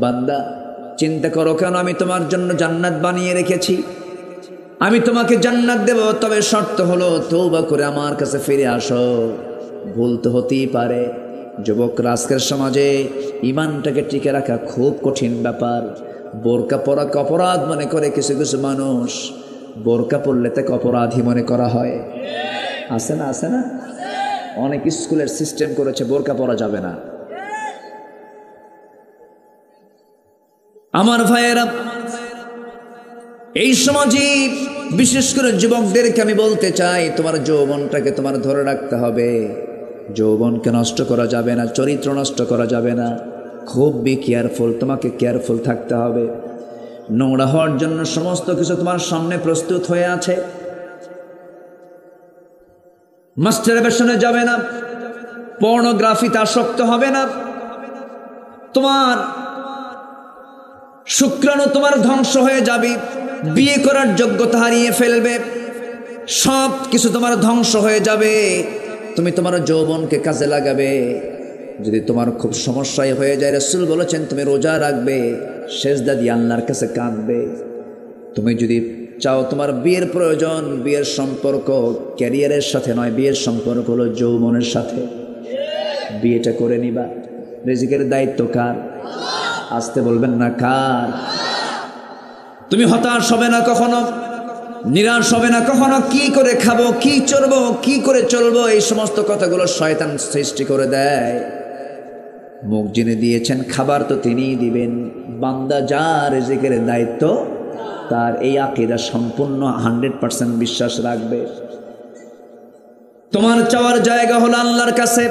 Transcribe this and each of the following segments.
বান্দা চিন্তা করো, কেন আমি তোমার জন্য জান্নাত বানিয়ে রেখেছি। আমি তোমাকে জান্নাত দেব, তবে শর্ত হলো তওবা করে আমার কাছে ফিরে আসো। ভুল তো হতেই পারে। যুবকরা আজকের সমাজে ইমানটাকে টিকে রাখা খুব কঠিন ব্যাপার। বোরকা পরাকে অপরাধ মনে করে কিছু কিছু মানুষ। বোরকা পরলে তাকে অপরাধী মনে করা হয়। আছে না, আছে না? অনেক স্কুলের সিস্টেম করেছে বোরকা পরা যাবে না। আমার ভাইয়েরা, এই সমাজে বিশেষ করে যুবকদেরকে আমি বলতে চাই, তোমার যৌবনটাকে তোমার ধরে রাখতে হবে। যৌবনকে নষ্ট করা যাবে না, চরিত্র নষ্ট করা যাবে না। খুব বি কেয়ারফুল, তোমাকে কেয়ারফুল থাকতে হবে। নোংরা হওয়ার জন্য সমস্ত কিছু তোমার সামনে প্রস্তুত হয়ে আছে। মাস্টারবেশনে যাবে না, পর্নোগ্রাফিতে আসক্ত হবে না। তোমার শুক্রাণু তোমার ধ্বংস হয়ে যাবে, বিয়ে করার যোগ্যতা হারিয়ে ফেলবে, সব কিছু তোমার ধ্বংস হয়ে যাবে। তুমি তোমার যৌবনকে কাজে লাগাবে। যদি তোমার খুব সমস্যায় হয়ে যায়, রাসূল বলেছেন তুমি রোজা রাখবে, সেজদা দিয়ে আল্লাহর কাছে কাঁদবে। তুমি যদি চাও তোমার বিয়ের প্রয়োজন, বিয়ের সম্পর্ক ক্যারিয়ারের সাথে নয়, বিয়ের সম্পর্ক হলো যৌবনের সাথে। বিয়েটা করে নিবা। রিজিকের দায়িত্ব কার? আসতে বলবেন না, কার? তুমি হতাশ হবে না কখনো, নিরাশ হবে না কখনো। কি করে খাবো, কি চলবো, কি করে চলবো, এই সমস্ত কথাগুলো শয়তান সৃষ্টি করে দেয়। মুখ যিনি দিয়েছেন খাবার তো তিনিই দিবেন। বান্দা যার রিজিকের দায়িত্ব তার, এই আকীদা সম্পূর্ণ 100% বিশ্বাস রাখবে। তোমার চাওয়ার জায়গা হলো আল্লাহর কাছে।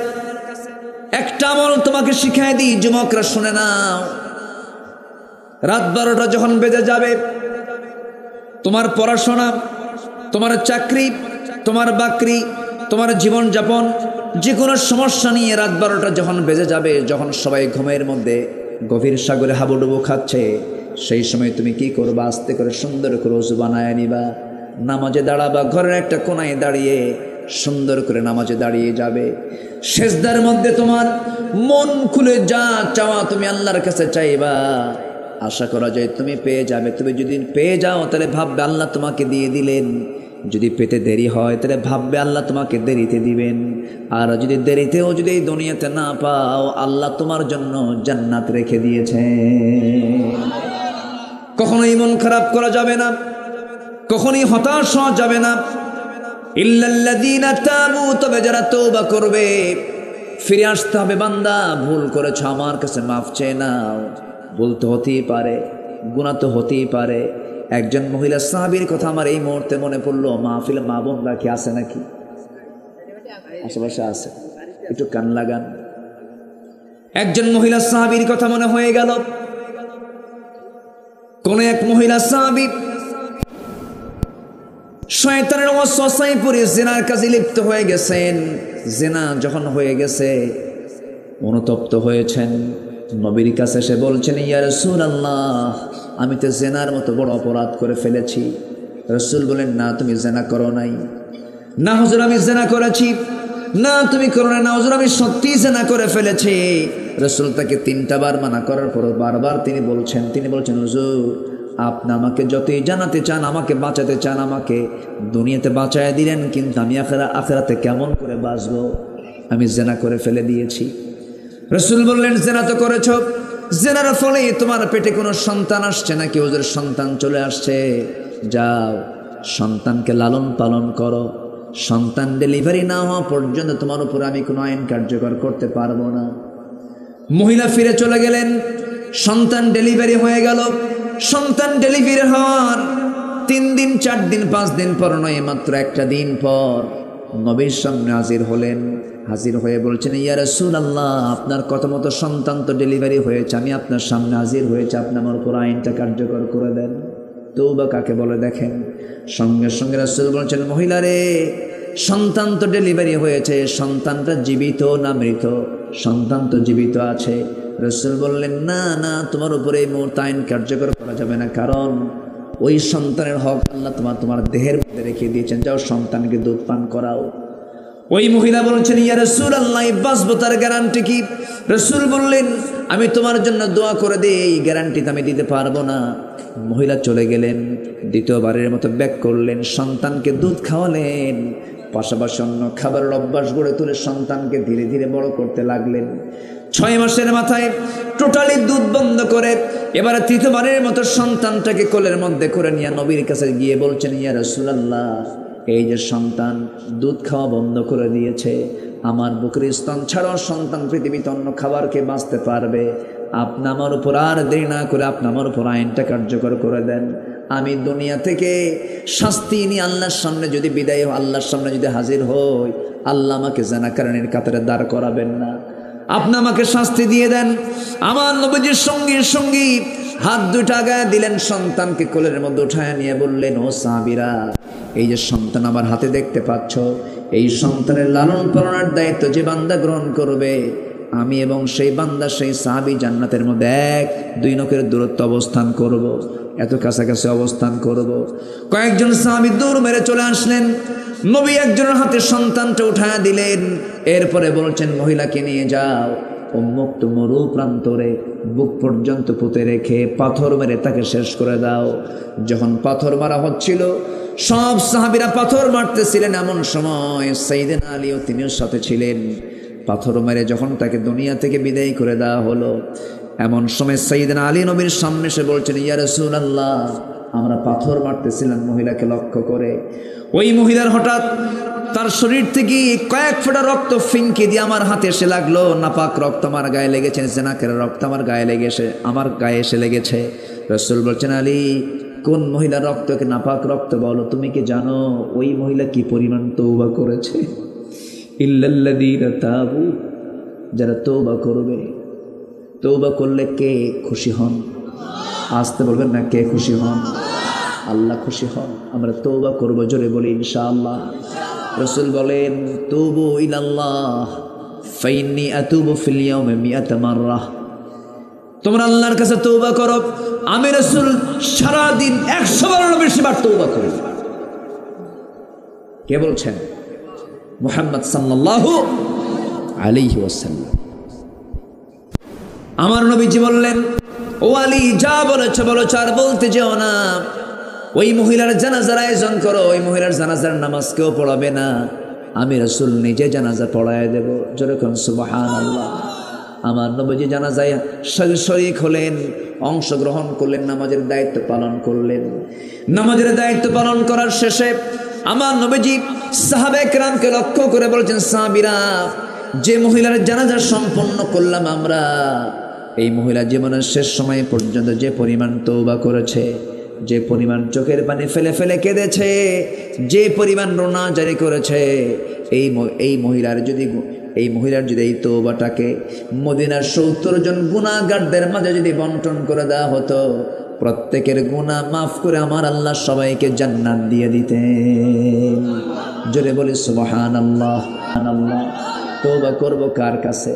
একটা আমল তোমাকে শিখাই দিই, যুবকরা শুনে নাও। রাত 12টা যখন বেজে যাবে, তোমার পড়াশোনা, তোমার চাকরি, তোমার বাকরি, তোমার জীবনযাপন, যে কোনো সমস্যা নিয়ে রাত 12টা যখন বেজে যাবে, যখন সবাই ঘুমের মধ্যে গভীর সাগরে হাবুডুবু খাচ্ছে, সেই সময় তুমি কি করবা? আস্তে করে সুন্দর করে ওযু বানায় নিবা, নামাজে দাঁড়াবা। ঘরের একটা কোনায় দাঁড়িয়ে সুন্দর করে নামাজে দাঁড়িয়ে যাবে। সেজদার মধ্যে তোমার মন খুলে যা চাওয়া তুমি আল্লাহর কাছে চাইবা। আশা করা যায় তুমি পেয়ে যাবে। তুমি যদি পেয়ে যাও তাহলে ভাববে আল্লাহ তোমাকে দিয়ে দিলেন। যদি পেতে দেরি হয় তাহলে ভাববে আল্লাহ তোমাকে দেরিতে দিবেন। আর যদি দেরিতেও যদি এই দুনিয়াতে না পাও, আল্লাহ তোমার জন্য জান্নাত রেখে দিয়েছে। কখনোই মন খারাপ করা যাবে না, কখনোই হতাশ হওয়া যাবে না। ইল্লাল্লাযীনা তাবু, তবে যারা তওবা করবে, ফিরে আসতে হবে। বান্দা ভুল করেছ, আমার কাছে মাফ চেয়ে নাও। ভুল তো হতেই পারে, গুনাহ তো হতেই পারে। একজন মহিলা সাহাবীর কথা আমার এই মুহূর্তে মনে পড়লো। মাহফিল মা বোনরা কি আছে নাকি? আশেপাশে আছে, একটু কান লাগান। একজন মহিলা সাহাবীর কথা মনে হয়ে গেল। কোন এক মহিলা সাহাবী শয়তানের ওয়াসওয়াসায় পড়ে জিনার কাজে লিপ্ত হয়ে গেছেন। জিনা যখন হয়ে গেছে, অনুতপ্ত হয়েছেন। নবীর কাছে এসে বলছেন, ইয়া রাসূলুল্লাহ, আমি তো জিনার মতো বড় অপরাধ করে ফেলেছি। রাসূল বলেন, না তুমি জিনা করো নাই। না হুজুর, আমি জিনা করেছি। না তুমি করো না। না হুজুর, আমি সত্যিই জিনা করে ফেলেছি। রাসূল তাকে 3টা বার মানা করার পর বারবার তিনি বলছেন, হুজুর আপনি আমাকে যতই জানাতে চান, আমাকে বাঁচাতে চান, আমাকে দুনিয়াতে বাঁচায় দিলেন, কিন্তু আমি আখিরাতে কেমন করে বাঁচবো? আমি জিনা করে ফেলে দিয়েছি। রাসূল বললেন, জিনা তো করেছ, জিনার ফলে তোমার পেটে কোনো সন্তান আসছে নাকি? হুজুর সন্তান চলে আসছে। যাও সন্তানকে লালন পালন করো। সন্তান ডেলিভারি না হওয়া পর্যন্ত তোমার উপর আমি কোনো আইন কার্যকর করতে পারবো না। মহিলা ফিরে চলে গেলেন। সন্তান ডেলিভারি হয়ে গেল। সন্তান ডেলিভারি হওয়ার 3 দিন 4 দিন 5 দিন পর নয়, মাত্র একটা দিন পর নবীর সামনে হাজির হলেন। হাজির হয়ে বলছেন, ইয়া রাসূলুল্লাহ, আপনার কথা মতো সন্তান তো ডেলিভারি হয়েছে, আমি আপনার সামনে হাজির হয়েছে, আপনি আমার উপর আইনটা কার্যকর করে দেন। তওবা কাকে বলে দেখেন। সঙ্গে সঙ্গে রাসূল বলছেন, মহিলা রে, সন্তান তো ডেলিভারি হয়েছে, সন্তানটা জীবিত না মৃত? সন্তান তো জীবিত আছে। রাসূল বললেন, না না, তোমার উপরে এই মুহূর্তে আইন কার্যকর করা যাবে না, কারণ ওই সন্তানের হক আল্লাহ তোমার দেহের মধ্যে রেখে দিয়েছেন। যাও সন্তানকে দুধ পান করাও। ওই মহিলা বলছেন, ইয়া রাসূলুল্লাহ, বাঁচবো তার গ্যারান্টি কি? রাসূল বললেন, আমি তোমার জন্য দোয়া করে দিই, এই গ্যারান্টি তো আমি দিতে পারবো না। মহিলা চলে গেলেন, দ্বিতীয়বারের মতো ব্যাক করলেন, সন্তানকে দুধ খাওয়ালেন, পাশাপাশি অন্য খাবারের অভ্যাস গড়ে তুলে সন্তানকে ধীরে ধীরে বড় করতে লাগলেন। 6 মাসের মাথায় টোটালি দুধ বন্ধ করে এবারে তৃতীয়বারের মতো সন্তানটাকে কোলের মধ্যে করে নিয়ে নবীর কাছে গিয়ে বলছেন, ইয়া রাসূলুল্লাহ, এই যে সন্তান দুধ খাওয়া বন্ধ করে দিয়েছে, আমার বুকের স্তন ছাড়াও সন্তান পৃথিবীতে অন্য খাবার খেয়ে বাঁচতে পারবে, আপনি আমার উপর আর দেরি না করে আপনি আমার উপর আইনটা কার্যকর করে দেন। আমি দুনিয়া থেকে শাস্তি নিয়ে আল্লাহর সামনে যদি বিদায় আল্লাহর সামনে যদি হাজির হই, আল্লাহ আমাকে জানাকারণের কাতারে দাঁড় করাবেন না, আপনি আমাকে শাস্তি দিয়ে দেন। আমার নবীজির সঙ্গী সঙ্গী হাত দুটা গায়ে দিলেন, সন্তানকে কোলের মধ্যে উঠায় নিয়ে বললেন, ও সাহাবীরা, এই যে সন্তান আমার হাতে দেখতে পাচ্ছ, এই সন্তানের লালন পালনের দায়িত্ব যে বান্দা গ্রহণ করবে, আমি এবং সেই বান্দা সেই সাহাবী জান্নাতের মধ্যে 1-2 নখের দূরত্ব অবস্থান করব, এত কাছাকাছি অবস্থান করব। কয়েকজন সাহাবী দৌড় মেরে চলে আসলেন, নবী একজনের হাতে সন্তানটা উঠায় দিলেন, এরপরে বলছেন, মহিলাকে নিয়ে যাও, উন্মুক্ত মরু প্রান্তরে বুক পর্যন্ত পুঁতে রেখে পাথর মেরে তাকে শেষ করে দাও। যখন পাথর মারা হচ্ছিল, সব সাহাবীরা পাথর মারতেছিলেন, এমন সময় সাইয়েদনা আলীও তিনিও সাথে ছিলেন। পাথর মেরে যখন তাকে দুনিয়া থেকে বিদায় করে দেওয়া হলো, এমন সময় সাইয়েদনা আলী নবীর সামনে এসে বলছেন, ইয়া রাসূলুল্লাহ, আমরা পাথর মারতেছিলাম মহিলাকে লক্ষ্য করে, ওই মহিলার হঠাৎ তার শরীর থেকে কয়েক ফোঁটা রক্ত ফিনকে দিয়ে আমার হাতে এসে লাগলো, নাপাক রক্ত আমার গায়ে লেগেছে, জেনাকের রক্ত আমার গায়ে লেগেছে, আমার গায়ে এসে লেগেছে। রাসূল বলছেন, আলী, কোন মহিলার রক্তকে নাপাক রক্ত বলো? তুমি কি জানো ওই মহিলা কি পরিমাণ তওবা করেছে? ইল্লাল্লাযীনা তাবু, যারা তওবা করবে। তওবা করলে কে খুশি হন? আসতে বলবেন না, কে খুশি হন? আল্লাহ খুশি হন। আমরা তওবা করব, জোরে বলি ইনশাআল্লাহ। রাসূল বলেন, তুবু ইলাল্লাহ ফাইন্নী আতুবু ফিল ইয়াউমি 100 মাররাহ। তোমরা আল্লাহর কাছে তওবা করো, আমি রাসূল সারা দিন 100 বারেরও বেশি বার তওবা করি। কে বলছেন? মুহাম্মদ সাল্লাল্লাহু আলাইহি ওয়াসাল্লাম। আমার নবীজি বললেন, ও আলী, যা বলেছো বলো, আর বলতে যেও না। ওই মহিলার জানাজার আয়োজন করো, ওই মহিলার জানাজার নামাজ কেউ পড়াবে না, আমি রাসূল নিজে জানাজা পড়ায় দেব। যেরকম সুবহানাল্লাহ। আমার নবীজি জানাজায় শরীক হলেন, অংশগ্রহণ করলেন, নামাজের দায়িত্ব পালন করলেন। নামাজের দায়িত্ব পালন করার শেষে আমার নবীজি সাহাবায়ে কেরামকে লক্ষ্য করে বলছেন, সাহাবীরা, যে মহিলার জানাজা সম্পন্ন করলাম আমরা, এই মহিলা জীবনের শেষ সময় পর্যন্ত যে পরিমাণ তওবা করেছে, যে পরিমাণ চোখের পানি ফেলে ফেলে কেঁদেছে, যে পরিমাণ রোনা জারি করেছে, এই মহিলার যদি এই তওবাটাকে মদিনার 70 জন গুনাহগারদের মাঝে যদি বন্টন করে দেওয়া হতো, প্রত্যেকের গুনাহ মাফ করে আমার আল্লাহ সবাইকে জান্নাত দিয়ে দিতেন। জোরে বলি সুবহানাল্লাহ। সুবহানাল্লাহ। তওবা করব কার কাছে?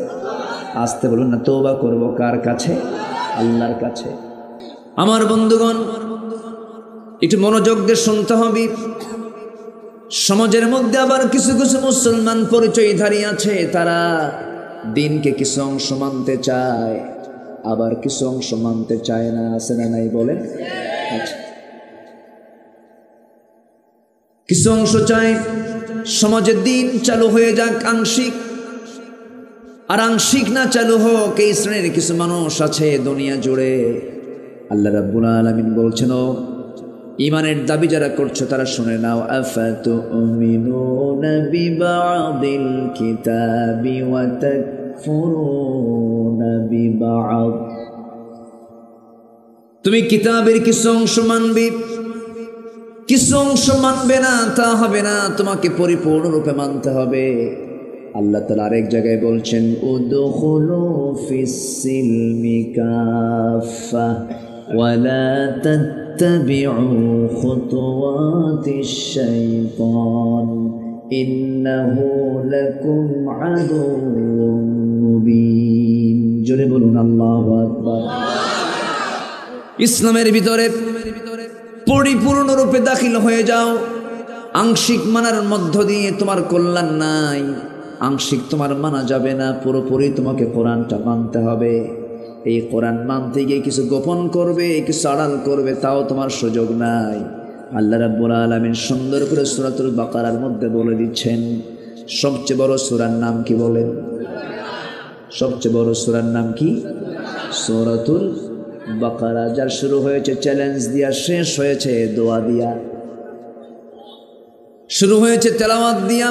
আসতে বলুন না, তওবা করব কার কাছে? আল্লাহর কাছে। আমার বন্ধুগণ, একটু মনোযোগ দিয়ে শুনতে হবে। সমাজের মধ্যে আবার কিছু কিছু মুসলমান পরিচয়ধারী আছে, তারা দিনকে কিছু অংশ মানতে চায়, আবার কিছু অংশ মানতে চায় না। আছে না নাই বলেন? আচ্ছা, কিছু অংশ চায় সমাজের দিন চালু হয়ে যাক আংশিক, আর আংশিক না চালু হোক। এই শ্রেণীর কিছু মানুষ আছে দুনিয়া জুড়ে। আল্লাহ রাব্বুল আলামিন বলছেন, ইমানের দাবি যারা করছো তারা শুনে নাও, আফাতুমিনুনা বিবাদিল কিতাবি ওয়া তাকফুরুনা বিবাদ। তুমি কিতাবের কিছু অংশ মানবে, কিছু অংশ মানবে না, তা হবে না, তোমাকে পরিপূর্ণরূপে মানতে হবে। আল্লাহ তাআলা আরেক জায়গায় বলছেন, উদখুলু ফিস-সিলমি কাফা ওয়া লা তাত্তাবিউ খুতুওয়াতিশ শাইতান ইন্নাহু লাকুম আদুউম মুবিন। জোরে বলুন আল্লাহু আকবার। ইসলামের ভিতরে পরিপূর্ণরূপে দাখিল হয়ে যাও, আংশিক মানার মধ্য দিয়ে তোমার কল্যাণ নাই, আংশিক তোমার মানা যাবে না, পুরোপুরি তোমাকে কোরআনটা মানতে হবে। এই কোরআন মানতে গিয়ে কিছু গোপন করবে, কিছু আড়াল করবে, তাও তোমার সুযোগ নাই। আল্লাহ রাব্বুল আলামিন সুন্দর করে সূরাতুল বাকারার মধ্যে বলে দিচ্ছেন, সবচেয়ে বড় সূরার নাম কি বলেন? সবচেয়ে বড় সূরার নাম কি? সূরাতুল বাকারা। যার শুরু হয়েছে চ্যালেঞ্জ দিয়া, শেষ হয়েছে দোয়া দিয়া। শুরু হয়েছে তেলাওয়াত দিয়া,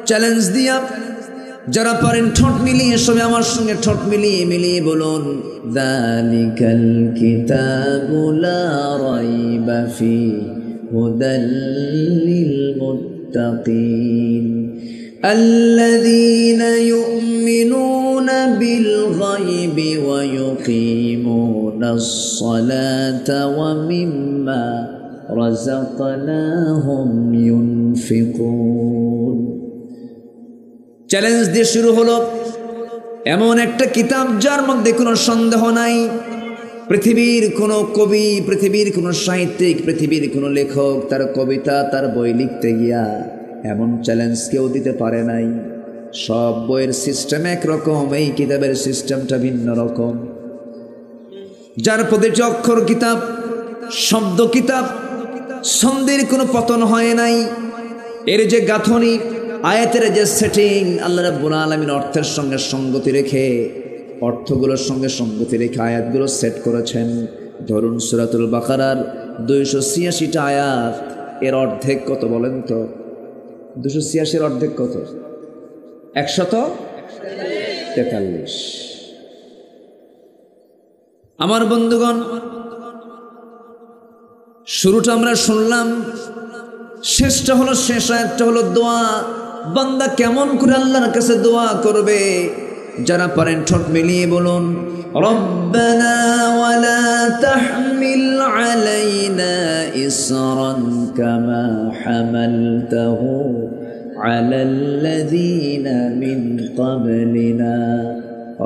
চ্যালেঞ্জ দিয়া। যারা পারেন ঠোঁট মিলিয়ে সবাই আমার সঙ্গে ঠোঁট মিলিয়ে মিলিয়ে বলুন, যালিকাল কিতাবু লা রাইবা ফীহি হুদাল লিল মুত্তাকিন আল্লাযীনা ইউমিনুনা বিল গায়বি ওয়া ইউকিমুনাস সালাতা ওয়া মিম্মা রাযাকনাহুম ইউনফিকুন। চ্যালেঞ্জ দিয়ে শুরু হলো এমন একটা কিতাব যার মধ্যে কোনো সন্দেহ নাই। পৃথিবীর কোনো কবি, পৃথিবীর কোনো সাহিত্যিক, পৃথিবীর কোনো লেখক তার কবিতা, তার বই লিখতে গিয়া এমন চ্যালেঞ্জ কেউ দিতে পারে নাই। সব বইয়ের সিস্টেম একরকম, এই কিতাবের সিস্টেমটা ভিন্ন রকম। যার প্রতিটি অক্ষর কিতাব, শব্দ কিতাব, ছন্দের কোনো পতন হয় নাই। এর যে গাঁথনি, আয়াতের যে সেটিং, আল্লাহ রাব্বুল আলামিন অর্থের সঙ্গে সঙ্গতি রেখে, অর্থগুলোর সঙ্গে সঙ্গতি রেখে আয়াতগুলো সেট করেছেন। ধরুন সূরাতুল বাকারার 286টা আয়াত, এর অর্ধেক কত বলেন তো? 286 অর্ধেক কত? 143। আমার বন্ধুগণ, শুরুটা আমরা শুনলাম, শেষটা হলো, শেষ আয়াতটা হলো দোয়া। বান্দা কেমন করে আল্লাহর কাছে দোয়া করবে? যারা পারেন ঠোঁট মিলিয়ে বলুন, রব্বানা ওয়ালা তাহমিল আলাইনা ইসরান কামা হামালতাহু আলাল্লাযীনা মিন ক্বাবলিনা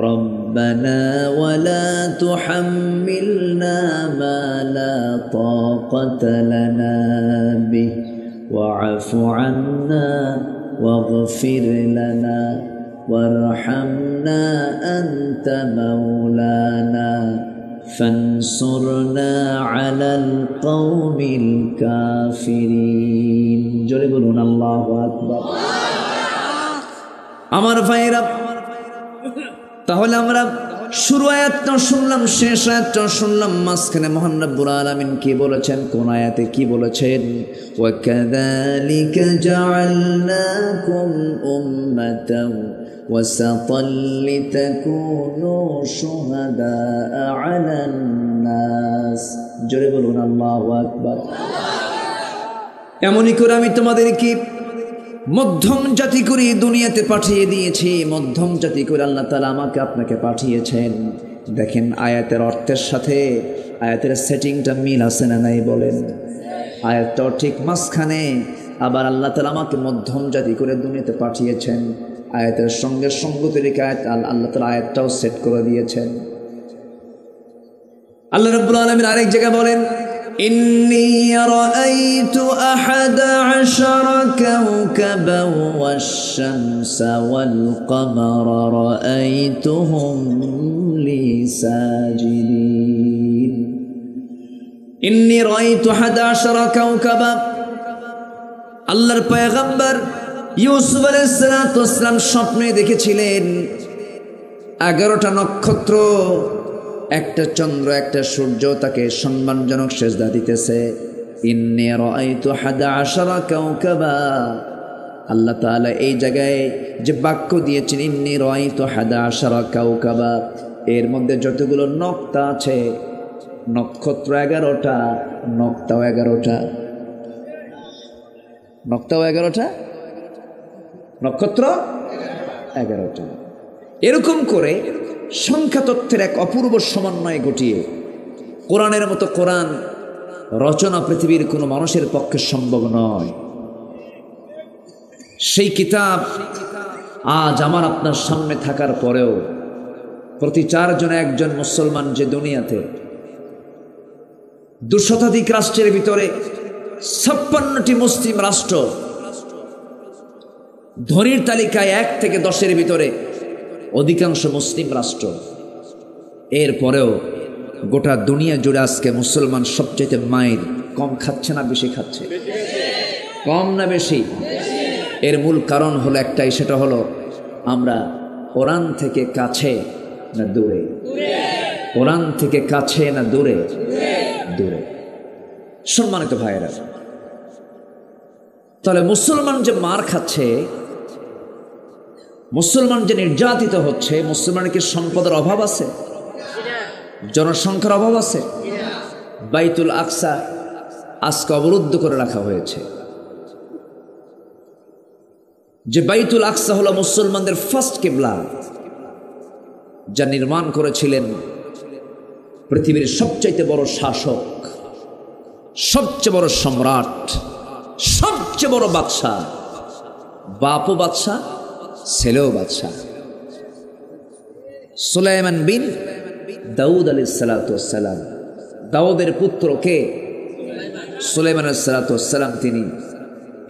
রব্বানা ওয়ালা তুহাম্মিলনা মা লা তাকাতা লানা বিহি ওয়া'ফু আন্না ওয়াগফির লানা ওয়ারহামনা আনতা মাওলানা ফানসুরনা আলাল কওমিল কাফিরিন। জোরে বলুন আল্লাহু আকবার। আমার ভাইরা, তাহলে আমরা শুরু আয়াতটা শুনলাম, শেষ আয়াতটা শুনলাম, মাঝখানে মহান রব্বুল আলামিন কি বলেছেন, কোন আয়াতে কি বলেছেন? ওয়া কাযালিকা জাআলনাকুম উম্মাতান ওয়াসাতাল লিতাকুনু শুহাদাআ আলান নাস। জোরে বলুন আল্লাহু আকবার। এমনই করে আমি তোমাদেরকে মধ্যম জাতি করে দুনিয়াতে পাঠিয়ে দিয়েছি, মধ্যম জাতি করে আল্লাহ তাআলা আমাকে আপনাকে পাঠিয়েছেন। দেখেন আয়াতের অর্থের সাথে আয়াতের সেটিংটা মিল আছে না নাই বলেন? আয়াতটাও ঠিক মাঝখানে, আবার আল্লাহ তাআলা আমাকে মধ্যম জাতি করে দুনিয়াতে পাঠিয়েছেন। আয়াতের সঙ্গে সঙ্গতি রেখে আল্লাহ তাআলা আয়াতটাও সেট করে দিয়েছেন। আল্লাহ রাব্বুল আলামিন আরেক জায়গায় বলেন, إني رأيت 11 كوكبا والشمس والقمر رأيتهم لي ساجدين। إني رأيت 11 كوكبا। আল্লাহর পয়গম্বর ইউসুফ আলাইহিস সালাম স্বপ্নে দেখেছিলেন 11টা নক্ষত্র, একটা চন্দ্র, একটা সূর্য তাকে সম্মানজনক সেজদা দিতেছে। ইন্নী রাআইতু 11 কাওকাবা। আল্লাহ তাআলা এই জায়গায় যে বাক্য দিয়েছেন, ইন্নী রাআইতু 11 কাওকাবা, এর মধ্যে যতগুলো নক্তা আছে, নক্ষত্র 11টা, নক্তাও 11টা। নক্তাও 11টা, নক্ষত্র 11টা। এরকম করে সংখ্যা তথ্যের এক অপূর্ব সমন্বয় ঘটিয়ে কোরআনের মতো কোরআন রচনা পৃথিবীর কোনো মানুষের পক্ষে সম্ভব নয়। সেই কিতাব আজ আমার আপনার সামনে থাকার পরেও প্রতি 4 জনে 1 জন মুসলমান যে দুনিয়াতে 200 শতাধিক রাষ্ট্রের ভিতরে 56টি মুসলিম রাষ্ট্র ধনীর তালিকায় 1 থেকে 10-এর ভিতরে অধিকাংশ মুসলিম রাষ্ট্র। এরপরেও গোটা দুনিয়া জুড়ে আজকে মুসলমান সবচেয়ে মায়ের কম খাচ্ছে না বেশি খাচ্ছে? কম না বেশি? এর মূল কারণ হলো একটাই, সেটা হলো আমরা কোরআন থেকে কাছে না দূরে? কোরআন থেকে কাছে না দূরে? দূরে। সম্মানিত ভাইয়েরা, তাহলে মুসলমান যে মার খাচ্ছে, মুসলমান যে নির্যাতিত হচ্ছে, মুসলমানের কি সম্পদের অভাব আছে? জনসংখ্যার অভাব আছে? বাইতুল আকসা আজকে অবরুদ্ধ করে রাখা হয়েছে। যে বাইতুল আকসা হলো মুসলমানদের ফার্স্ট কিবলা, যা নির্মাণ করেছিলেন পৃথিবীর সবচাইতে বড় শাসক, সবচেয়ে বড় সম্রাট, সবচেয়ে বড় বাদশাহ, বাপও বাদশাহ, ছেলেও বাদশাহ, সুলাইমান বিন দাউদ আলাইহিস সালাতু ওয়াস সালাম। দাউদের পুত্র কে? সুলাইমান আলাইহিস সালাতু ওয়াস সালাম। তিনি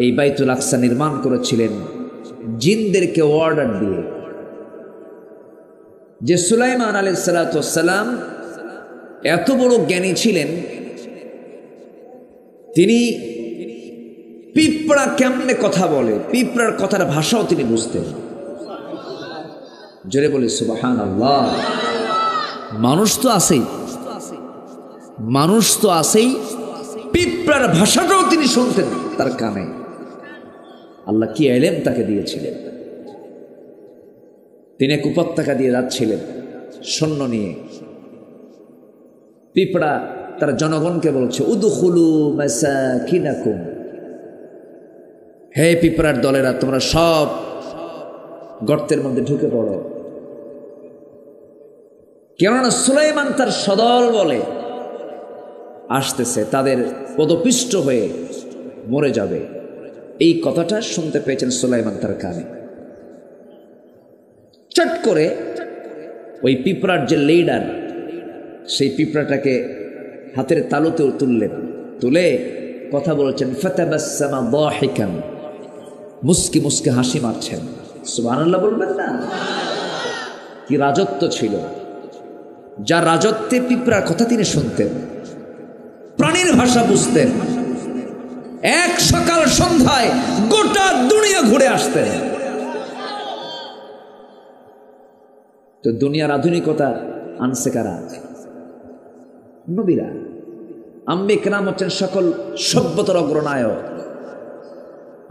এই বাইতুল আকসা নির্মাণ করেছিলেন জিনদেরকে অর্ডার দিয়ে। যে সুলাইমান আলাইহিস সালাতু ওয়াস সালাম এত বড় জ্ঞানী ছিলেন, তিনি পিঁপড়া কেমনে কথা বলে, পিঁপড়ার কথার ভাষাও তিনি বুঝতেন। জোরে বলি সুবহানাল্লাহ। মানুষ তো আছেই, মানুষ তো আছেই, পিঁপড়ার ভাষাটাও তিনি শুনতেন তার কানে। আল্লাহ কি ইলম তাকে দিয়েছিলেন। তিনি এক উপত্যকা দিয়ে যাচ্ছিলেন সৈন্য নিয়ে। পিঁপড়া তার জনগণকে বলছে, উদখুলু মাসাকিনাকুম, হে পিঁপড়ার দলেরা, তোমরা সব গর্তের মধ্যে ঢুকে পড়ো। কেননা সুলাইমান তার সদল বলে আসতেছে, তাদের পদপিষ্ট হয়ে মরে যাবে। এই কথাটা শুনতে পেয়েছেন সুলাইমান তার কানে। চট করে ওই পিঁপড়ার যে লিডার, সেই পিঁপড়াটাকে হাতের তালুতে তুললেন, তুলে কথা বলছেন, ফাতাবাসসামা দাহিকান, মুস্কি মুস্কি হাসি মারছেন। সুবহানাল্লাহ বলবেন না? কি রাজত্ব ছিল! যার রাজত্বে পিঁপড়ার কথা তিনি শুনতেন, প্রাণীর ভাষা বুঝতেন, এক সকাল সন্ধ্যায় গোটা দুনিয়া ঘুরে আসতেন। তো দুনিয়ার আধুনিকতা আনছে কারা? নবীরা। আম্বিয়া কেরাম হচ্ছেন সকল সভ্যতার অগ্রনায়ক।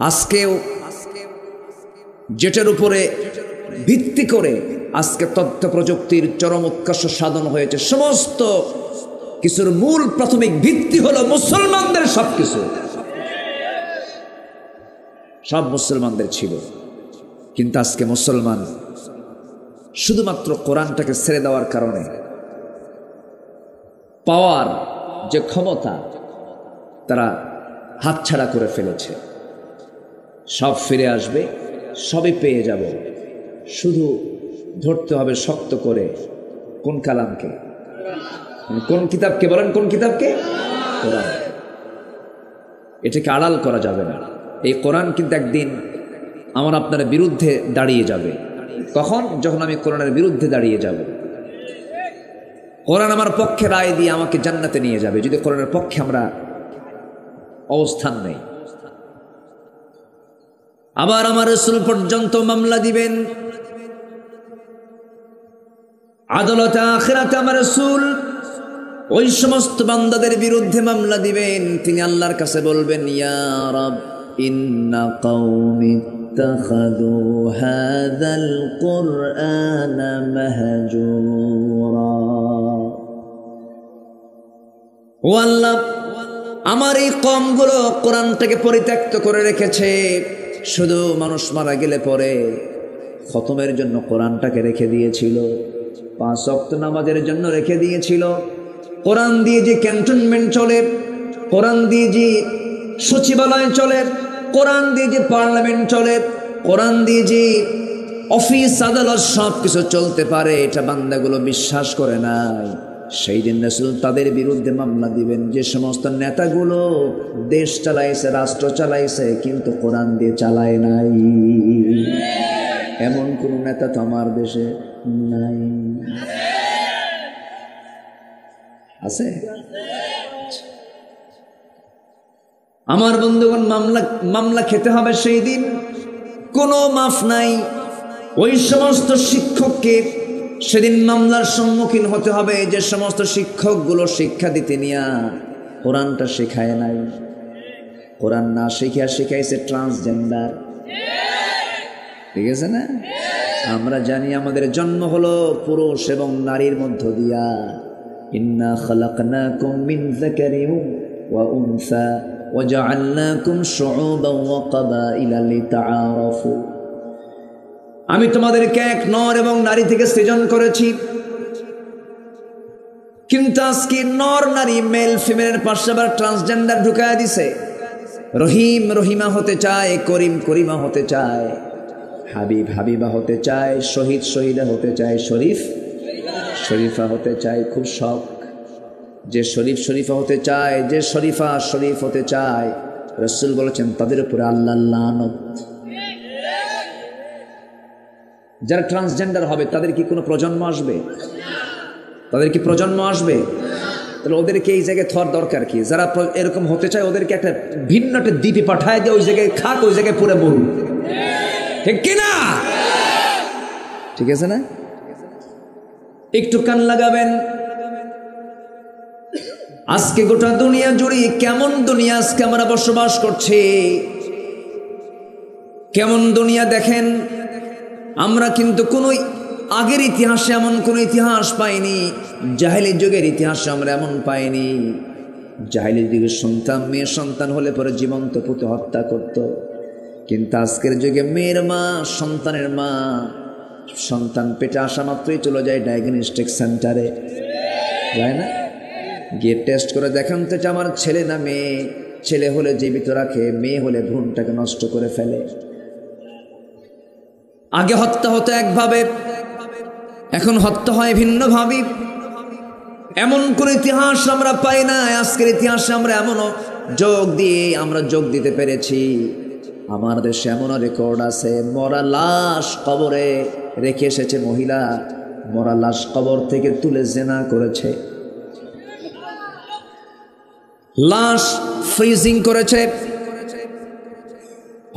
আজকেও যেটার উপরে ভিত্তি করে আজকে তথ্য প্রযুক্তির চরম উৎকর্ষ সাধন হয়েছে, সমস্ত কিছুর মূল প্রাথমিক ভিত্তি হলো মুসলমানদের। সবকিছু সব মুসলমানদের ছিল, কিন্তু আজকে মুসলমান শুধুমাত্র কোরআনটাকে ছেড়ে দেওয়ার কারণে পাওয়ার যে ক্ষমতা তারা হাতছাড়া করে ফেলেছে। সব ফিরে আসবে, সবই পেয়ে যাব, শুধু ধরতে হবে শক্ত করে কোন কালামকে, কোন কিতাবকে বলেন, কোন কিতাবকে? কোরআন। এটাকে আড়াল করা যাবে না। এই কোরআন কিন্তু একদিন আমার আপনার বিরুদ্ধে দাঁড়িয়ে যাবে। কখন? যখন আমি কোরআনের বিরুদ্ধে দাঁড়িয়ে যাব। কোরআন আমার পক্ষে রায় দিয়ে আমাকে জান্নাতে নিয়ে যাবে, যদি কোরআনের পক্ষে আমরা অবস্থান নেই। আবার আমার রাসূল পর্যন্ত মামলা দিবেন আদালতে আখিরাতে। আমার রাসূল ওই সমস্ত বান্দাদের বিরুদ্ধে মামলা দিবেন। তিনি আল্লাহর কাছে বলবেন, ইয়া রাব ইন্না কওমি ইত্তাখাযু হাযাল কুরআনা মাহজুরা। ও আল্লাহ, আমার এই কওমগুলো কোরআনটাকে পরিত্যক্ত করে রেখেছে। শুধু মানুষ মারা গেলে পরে খতমের জন্য কোরআনটাকে রেখে দিয়েছিল, 5 ওয়াক্ত নামাজের জন্য রেখে দিয়েছিল। কোরআন দিয়ে যে ক্যান্টনমেন্ট চলে, কোরআন দিয়ে যে সচিবালয় চলে, কোরআন দিয়ে যে পার্লামেন্ট চলে, কোরআন দিয়ে যে অফিস আদালত সব কিছু চলতে পারে, এটা বান্দাগুলো বিশ্বাস করে নাই। সেই দিন রাসূল তাদের বিরুদ্ধে মামলা দিবেন যে সমস্ত নেতাগুলো দেশ চালাইছে, রাষ্ট্র চালাইছে, কিন্তু কোরআন দিয়ে চালায় নাই। এমন কোন নেতা তো আমার দেশে নাই। আছে? আমার বন্ধুগণ, মামলা খেতে হবে সেই দিন, কোনো মাফ নাই। ওই সমস্ত শিক্ষককে সেদিন মামলার সম্মুখীন হতে হবে যে সমস্ত শিক্ষকগুলো শিক্ষা দিতে নিয়া কোরআনটা শেখায় নাই। কোরআন না শিখিয়া শিখাইছে ট্রান্সজেন্ডার। ঠিক আছে না? আমরা জানি আমাদের জন্ম হলো পুরুষ এবং নারীর মধ্য দিয়া। ইন্না খালাকনাকুম মিন যাকারিন ওয়া উনসা ওয়া জাআলনাকুম শুউবান ওয়া ক্বাবাইলা লিতাআরাফু। আমি তোমাদেরকে এক নর এবং নারী থেকে সৃজন করেছি, কিন্তু আজকে নর নারী মেল ফিমেলের পাশে আবার ট্রান্সজেন্ডার ঢুকায় দিছে। রহিম রহিমা হতে চায়, করিম করিমা হতে চায়, হাবিব হাবিবা হতে চায়, শহীদ শহীদা হতে চায়, শরীফ শরীফা হতে চায়। খুব শখ যে শরীফ শরীফা হতে চায়, যে শরীফা শরীফ হতে চায়, রাসূল বলেছেন তাদের উপরে আল্লাহর লানত। যারা ট্রান্সজেন্ডার হবে তাদের কি কোনো প্রজন্ম আসবে? তাদের কি প্রজন্ম আসবে? তাহলে ওদেরকে এই জায়গায় থর দরকার কি? যারা এরকম হতে চায় ওদেরকে একটা ভিন্ন একটা দ্বীপে পাঠায় দিয়ে ওই জায়গায় খাক, ওই জায়গায় পুরে মরুন। ঠিক কিনা? ঠিক আছে না? একটু কান লাগাবেন। আজকে গোটা দুনিয়া জুড়ে কেমন দুনিয়া আজকে আমরা বসবাস করছি, কেমন দুনিয়া দেখেন। আমরা কিন্তু কোনো আগের ইতিহাসে এমন কোনো ইতিহাস পাইনি, জাহেলি যুগের ইতিহাসে আমরা এমন পাইনি। জাহেলি যুগের সন্তান মেয়ে সন্তান হলে পরে জীবন্ত পুঁতে হত্যা করত, কিন্তু আজকের যুগে মেয়ের মা, সন্তানের মা, সন্তান পেটে আসা মাত্রই চলে যায় ডায়াগনস্টিক সেন্টারে, যায় না? গিয়ে টেস্ট করে দেখান তো আমার ছেলে না মেয়ে। ছেলে হলে জীবিত রাখে, মেয়ে হলে ভ্রূণটাকে নষ্ট করে ফেলে। আগে হত্যা হতো একভাবে, এখন হত্যা হয় ভিন্নভাবে। এমন কোন ইতিহাস আমরা পাই না। আজকের ইতিহাসে আমরা এমনও যোগ দিতে পেরেছি। আমার দেশে এমনও রেকর্ড আছে, মরা লাশ কবরে রেখে এসেছে মহিলা, মরা লাশ কবর থেকে তুলে জিনা করেছে, লাশ ফ্রিজিং করেছে,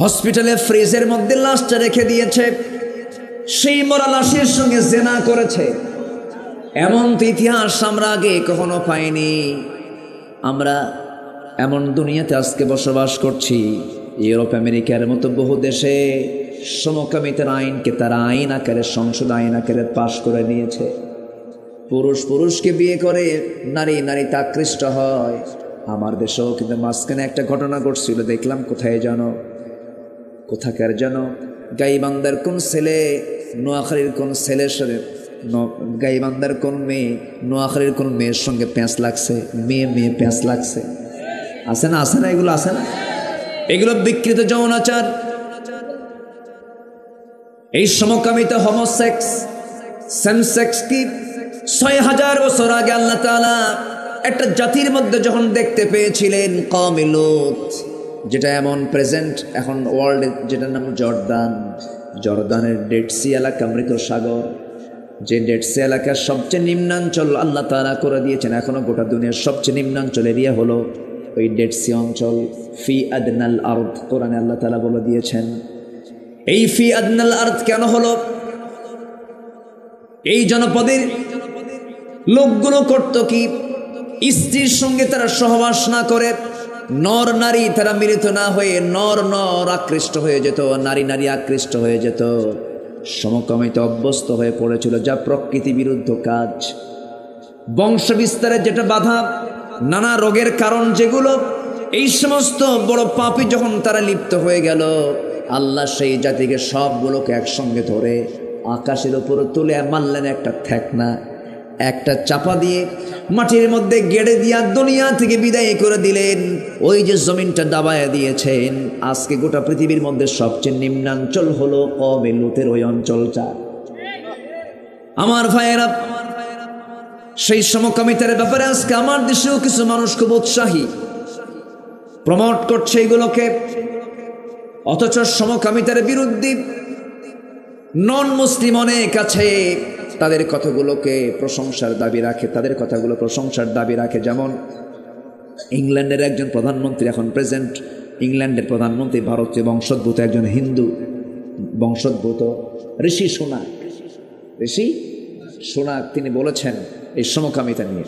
হসপিটালে ফ্রিজের মধ্যে লাশটা রেখে দিয়েছে, সেই মরা লাশের সঙ্গে জিনা করেছে। এমন তো ইতিহাস আমরা আগে কখনো পাইনি। আমরা এমন দুনিয়াতে আজকে বসবাস করছি। ইউরোপ আমেরিকার মতো বহু দেশে সমকামিতার আইনকে তারা আইন আকারে, সংসদ আইন আকারে পাশ করে নিয়েছে। পুরুষ পুরুষকে বিয়ে করে, নারী নারীতে আকৃষ্ট হয়। আমার দেশেও কিন্তু মাঝখানে একটা ঘটনা ঘটছিল, দেখলাম কোথায় জানো, কোথাকার যেন গাইবান্ধার কোন ছেলে নোয়াখালীর কোন ছেলের সাথে, গাইবান্ধার কোন মেয়ে নোয়াখালীর কোন মেয়ের সঙ্গে প্যাঁচ লাগছে, মেয়ে মেয়ে প্যাঁচ লাগছে। আছে না? আছে না? এগুলো আছে না? এগুলো বিকৃত যৌনাচার। এই সমকামিতা, হোমোসেক্স, সেমসেক্স কি ৬০০০ বছর আগে আল্লাহ তাআলা একটা জাতির মধ্যে যখন দেখতে পেয়েছিলেন, কওমে লূত, যেটা এমন প্রেজেন্ট এখন ওয়ার্ল্ডে, যেটার নাম জর্দানের ডেড সি এলাকা, মৃত সাগর, যে ডেড সি এলাকার সবচেয়ে নিম্নাঞ্চল আল্লাহ তাআলা করে দিয়েছেন। এখনো গোটা দুনিয়ার সবচেয়ে নিম্নাঞ্চল এরিয়া হলো ওই ডেড সি অঞ্চল। ফি আদনাল আরদ, কোরআনে আল্লাহ তাআলা বলে দিয়েছেন। এই ফি আদনাল আরদ কেন হলো? এই জনপদের লোকগুলো করতো কি, স্ত্রীর সঙ্গে তারা সহবাস না করে, নর নারী তারা মিলিত না হয়ে নর নর আকৃষ্ট হয়ে যেত, নারী নারী আকৃষ্ট হয়ে যেত। সমকামিতা অভ্যস্ত হয়ে পড়েছিল, যা প্রকৃতি বিরুদ্ধ কাজ। বংশ বিস্তারের যেটা বাধা, নানা রোগের কারণ যেগুলো, এই সমস্ত বড় পাপী যখন তারা লিপ্ত হয়ে গেল, আল্লাহ সেই জাতিকে সবগুলোকে একসঙ্গে ধরে আকাশের উপরে তুলে মারলেন একটা ঠেকনা, একটা চাপা দিয়ে মাটির মধ্যে গেড়ে দিয়া দুনিয়া থেকে বিদায় করে দিলেন। ওই যে জমিনটা দাবায়া দিয়েছেন, আজকে গোটা পৃথিবীর মধ্যে সবচেয়ে নিম্নাঞ্চল হলো কওমে লূতের ওই অঞ্চলটা। আমার ভাইয়েরা, সেই সমকামিতার ব্যাপারে আজকে আমার দেশেও কিছু মানুষ খুব উৎসাহী, প্রমোট করছে এগুলোকে, অথচ সমকামিতার বিরুদ্ধে নন মুসলিম অনেক আছে তাদের কথাগুলোকে প্রশংসার দাবি রাখে, তাদের কথাগুলো প্রশংসার দাবি রাখে। যেমন ইংল্যান্ডের একজন প্রধানমন্ত্রী, এখন প্রেজেন্ট ইংল্যান্ডের প্রধানমন্ত্রী ভারতীয় বংশোদ্ভূত একজন হিন্দু বংশোদ্ভূত ঋষি সুনাক, তিনি বলেছেন এই সমকামিতা নিয়ে,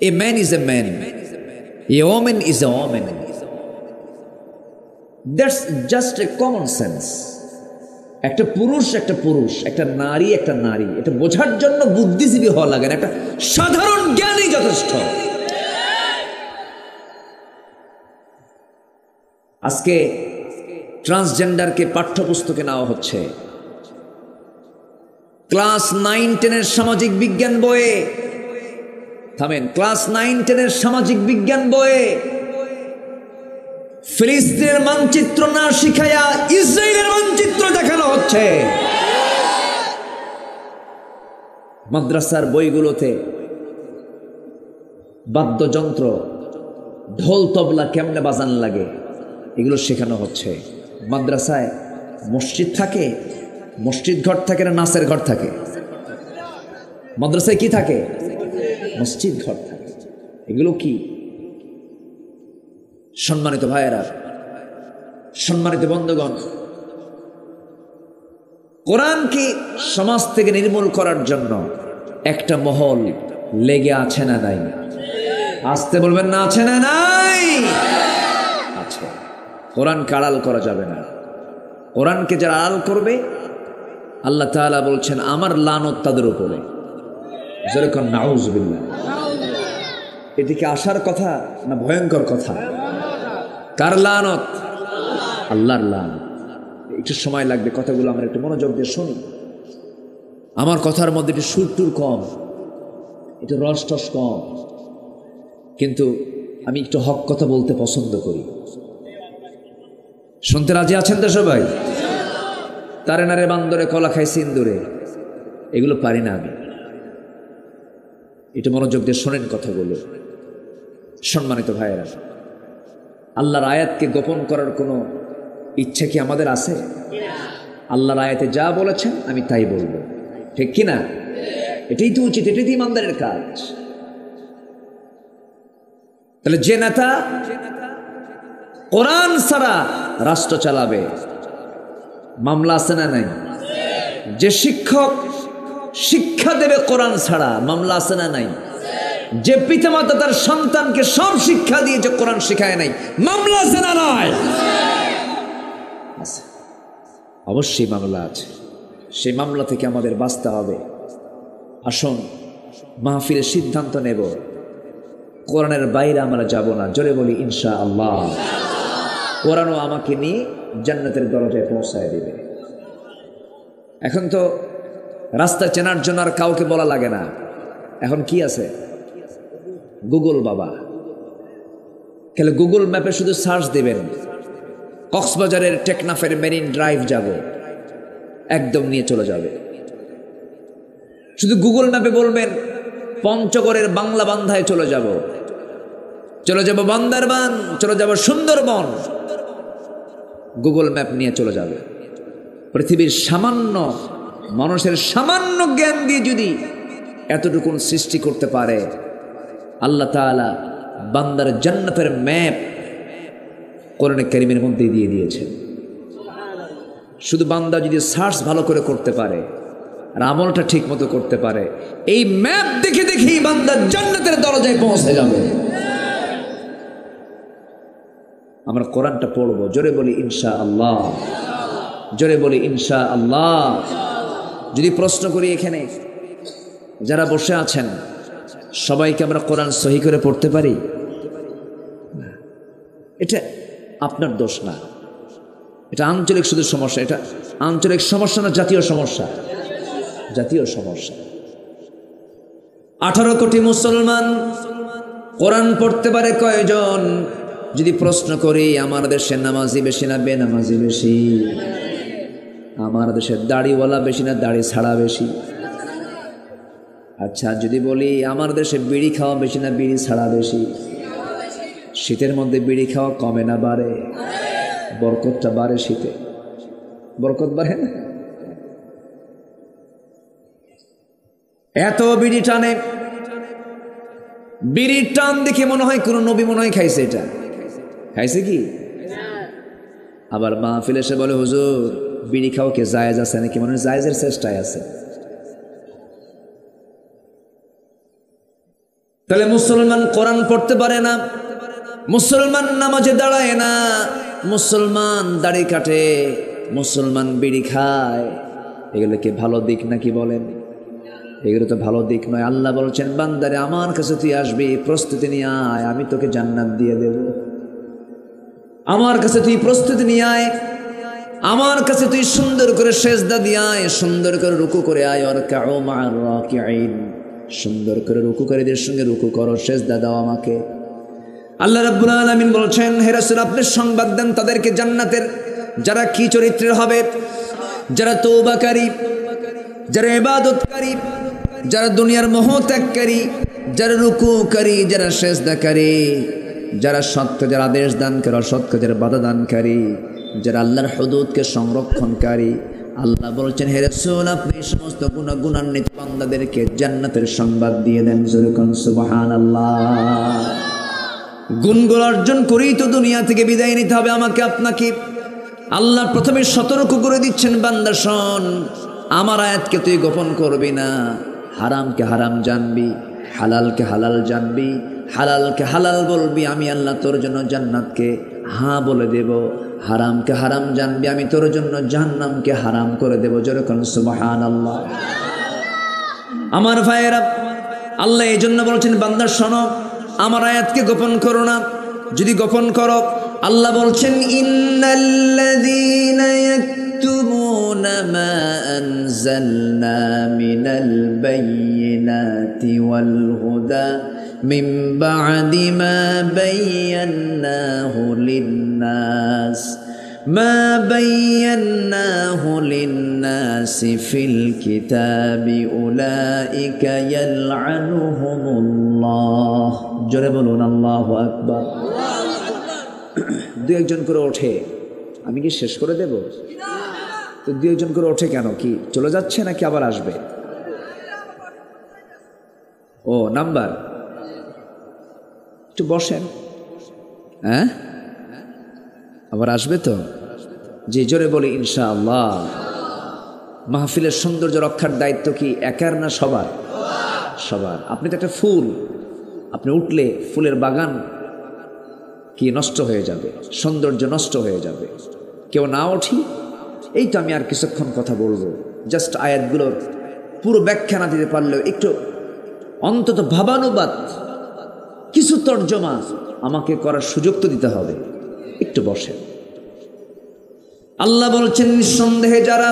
a man is a man, A women is a women, that's just a common sense. একটা পুরুষ, একটা নারী, এটা বোঝার জন্য বুদ্ধিজীবী হওয়া লাগে না, একটা সাধারণ জ্ঞানই যথেষ্ট। আজকে ট্রান্সজেন্ডারকে পাঠ্যপুস্তকে নেওয়া হচ্ছে, ক্লাস 9-10 সামাজিক বিজ্ঞান বইয়ে, ক্লাস 9-10 সামাজিক বিজ্ঞান বইয়ে ফিলিস্তিনের মানচিত্র না শিখাইয়া ইসরায়েলের মানচিত্র দেখানো হচ্ছে। মাদ্রাসার বইগুলোতে বাদ্যযন্ত্র, ঢোল তবলা কেমনে বাজান লাগে এগুলো শেখানো হচ্ছে। মাদ্রাসায় মসজিদ থাকে, মসজিদ ঘর থাকে না নাচের ঘর থাকে? মাদ্রাসায় কি থাকে? মসজিদ ঘর থাকে। এগুলো কি? সম্মানিত ভাইয়েরা, সম্মানিত বন্ধুগণ, কোরআনকে সমাজ থেকে নির্মূল করার জন্য একটা মহল লেগে আছে না নাই? আসতে বলবেন না, আছে না নাই? আছে। কোরআনকে আড়াল করা যাবে না। কোরআনকে যারা আড়াল করবে আল্লাহ তাআলা বলছেন আমার লানত তাদের উপরে। যেরকম নাউজুবিল্লাহ। এদিকে আসার কথা না ভয়ঙ্কর কথা? কার লানত? আল্লাহর লানত। একটু সময় লাগবে, কথাগুলো আমরা একটু মনোযোগ দিয়ে শুনি। আমার কথার মধ্যে একটু সুর টুর কম, একটু রস টস কম, কিন্তু আমি একটু হক কথা বলতে পছন্দ করি। শুনতে রাজি আছেন তো সবাই? তারে নারে বান্দরে কলা খাই সিন্দুরে, এগুলো পারি না আমি। একটু মনোযোগ দিয়ে শোনেন কথাগুলো। সম্মানিত ভাইয়েরা, আল্লাহর আয়াতকে গোপন করার কোনো ইচ্ছা কি আমাদের আছে? আল্লাহর আয়াতে যা বলেছেন আমি তাই বলবো, ঠিক কি না? এটাই তো উচিত, এটাই তো ইমানদারের কাজ। তাহলে যে নেতা কোরআন ছাড়া রাষ্ট্র চালাবে, মামলা আছে না নাই? যে শিক্ষক শিক্ষা দেবে কোরআন ছাড়া, মামলা আছে না নাই? যে পিতামাতা তার সন্তানকে সব শিক্ষা দিয়েছে কোরআন শিখায় নাই, মামলা আছে না নাই? অবশ্যই মামলা আছে। সেই মামলা থেকে আমাদের বাঁচতে হবে। আসুন মাহফিলের সিদ্ধান্ত নেব, কোরআনের বাইরে আমরা যাব না। জোরে বলি ইনশাআল্লাহ। কোরআনও আমাকে নিয়ে জান্নাতের দরজায় পৌঁছায় দেবে। এখন তো রাস্তা চেনার জন্য আর কাউকে বলা লাগে না। এখন কি আছে? গুগল বাবা। তাহলে গুগল ম্যাপে শুধু সার্চ দেবেন, কক্সবাজারের টেকনাফের মেরিন ড্রাইভ যাব, একদম নিয়ে চলে যাবে। শুধু গুগল ম্যাপে বলবেন পঞ্চগড়ের বাংলা বান্ধায় চলে যাব বান্দারবান, চলে যাব সুন্দরবন, গুগল ম্যাপ নিয়ে চলে যাবে। পৃথিবীর সামান্য মানুষের সামান্য জ্ঞান দিয়ে যদি এতটুকুন সৃষ্টি করতে পারে, আল্লাহ তাআলা বান্দার জান্নাতের ম্যাপ কোরআনে কারীমের মধ্যে দিয়ে দিয়েছেন। শুধু বান্দা যদি সার্চ ভালো করে করতে পারে আর আমলটা ঠিক মতো করতে পারে, এই ম্যাপ দেখে দেখেই বান্দা জান্নাতের দরজায় পৌঁছে যাবে। আমরা কোরআনটা পড়বো, জোরে বলি ইনশাআল্লাহ, জোরে বলি ইনশাআল্লাহ। যদি প্রশ্ন করি এখানে যারা বসে আছেন সবাইকে আমরা কোরআন সহি করে পড়তে পারি? এটা আপনার দোষ না, এটা আঞ্চলিক শুধু সমস্যা। এটা আঞ্চলিক সমস্যা না, জাতীয় সমস্যা, জাতীয় সমস্যা। 18 কোটি মুসলমান কোরআন পড়তে পারে কয়জন? যদি প্রশ্ন করি আমার দেশে নামাজি বেশি না বেনামাজি বেশি? আমার দেশের দাড়িওয়ালা বেশি না দাড়ি ছাড়া বেশি? আচ্ছা যদি বলি আমার দেশে বিড়ি খাওয়া বেশি না বিড়ি ছাড়া বেশি? শীতের মধ্যে বিড়ি খাওয়া কমে না বাড়ে? বরকতটা বাড়ে শীতে, বরকত বাড়ে না? এত বিড়ি টানে, বিড়ির টান দেখে মনে হয় কোন নবী মনে হয় খাইছে। এটা খাইছে কি? আবার মাহফিল এসে বলে হুজুর বিড়ি খাওয়া কে জায়েজ আছে নাকি? মনে হয় জায়েজের চেষ্টায় আছে। তাহলে মুসলমান কোরআন পড়তে পারে না, মুসলমান নামাজে দাঁড়ায় না, মুসলমান দাড়ি কাটে, মুসলমান বিড়ি খায়, এগুলো কি ভালো দিক নাকি বলেন? এগুলো তো ভালো দিক নয়। আল্লাহ বলছেন বান্দারে আমার কাছে তুই আসবি, প্রস্তুতি নিয়ে আয়, আমি তোকে জান্নাত দিয়ে দেব। আমার কাছে তুই প্রস্তুতি নিয়ে আয়, আমার কাছে তুই সুন্দর করে সেজদা দিয়ে আয়, সুন্দর করে রুকু করে আয়। ওয়ারকাউ মা'আর রাকিঈন, সুন্দর করে রুকুকারীদের সঙ্গে রুকু করো, সেজদা দাও আমাকে। আল্লাহ রাব্বুল আলামিন বলছেন হে রাসূল আপনি সংবাদ দেন তাদেরকে জান্নাতের, যারা কি চরিত্রের হবে? যারা তওবাকারী, যারা ইবাদতকারী, যারা দুনিয়ার মোহ ত্যাগকারী, যারা রুকুকারী, যারা সেজদাকারী, যারা সৎ কাজের আদেশ দানকারী, অসৎ কাজের বাধা দানকারী, যারা আল্লাহর হুদুদকে সংরক্ষণকারী। আল্লাহ বলছেন হে রাসূল আপনি এই সমস্ত গুণান্বিত বান্দাদেরকে জান্নাতের সংবাদ দিয়ে দেন। সুবহানাল্লাহ। গুণগুলো অর্জন করেই তো দুনিয়া থেকে বিদায় নিতে হবে আমাকে আপনাকে। আল্লাহ প্রথমে সতর্ক করে দিচ্ছেন বান্দা শোন, আমার আয়াতকে তুই গোপন করবি না, হারামকে হারাম জানবি, হালালকে হালাল জানবি, হালালকে হালাল বলবি, আমি আল্লাহ তোর জন্য জান্নাতকে হ্যাঁ বলে দেব, হারামকে হারাম জানবি, আমি তোর জন্য জাহান্নামকে হারাম করে দেব। যেরকম সুবহানাল্লাহ। আমার ভাইয়েরা, আল্লাহ এই জন্য বলছেন বান্দা শোনো, আমার আয়াতকে গোপন করো না, যদি গোপন করো আল্লাহ বলছেন ইন্নাল্লাযীনা ইয়াকতুমুনা মা আনজালনা মিনাল বায়্যিনাতি ওয়াল হুদা মিন বা'দি মা বায়্যানাহু লিন-নাস ما بيناه للناس في الكتاب أولئك يلعنهم الله জোরে বলুন আল্লাহু আকবার। দুই একজন করে ওঠে, আমি কি শেষ করে দেব? তো দুই একজন করে ওঠে কেন? কি চলে যাচ্ছে নাকি আবার আসবে? ও নাম্বার, একটু বসেন। হ্যাঁ আবার আসবে তো? যে জোরে বলি ইনশাআল্লাহ। মাহফিলের সৌন্দর্য রক্ষার দায়িত্ব কি একার না সবার? সবার। আপনি তো একটা ফুল, আপনি উঠলে ফুলের বাগান কি নষ্ট হয়ে যাবে, সৌন্দর্য নষ্ট হয়ে যাবে। কেউ না উঠি, এই তো আমি আর কিছুক্ষণ কথা বলবো, জাস্ট আয়াতগুলোর পুরো ব্যাখ্যা না দিতে পারলেও একটু অন্তত ভাবানুবাদ, কিছু তর্জমা আমাকে করার সুযোগ তো দিতে হবে। একটু বসেন। আল্লাহ বলছেন নিঃসন্দেহে যারা,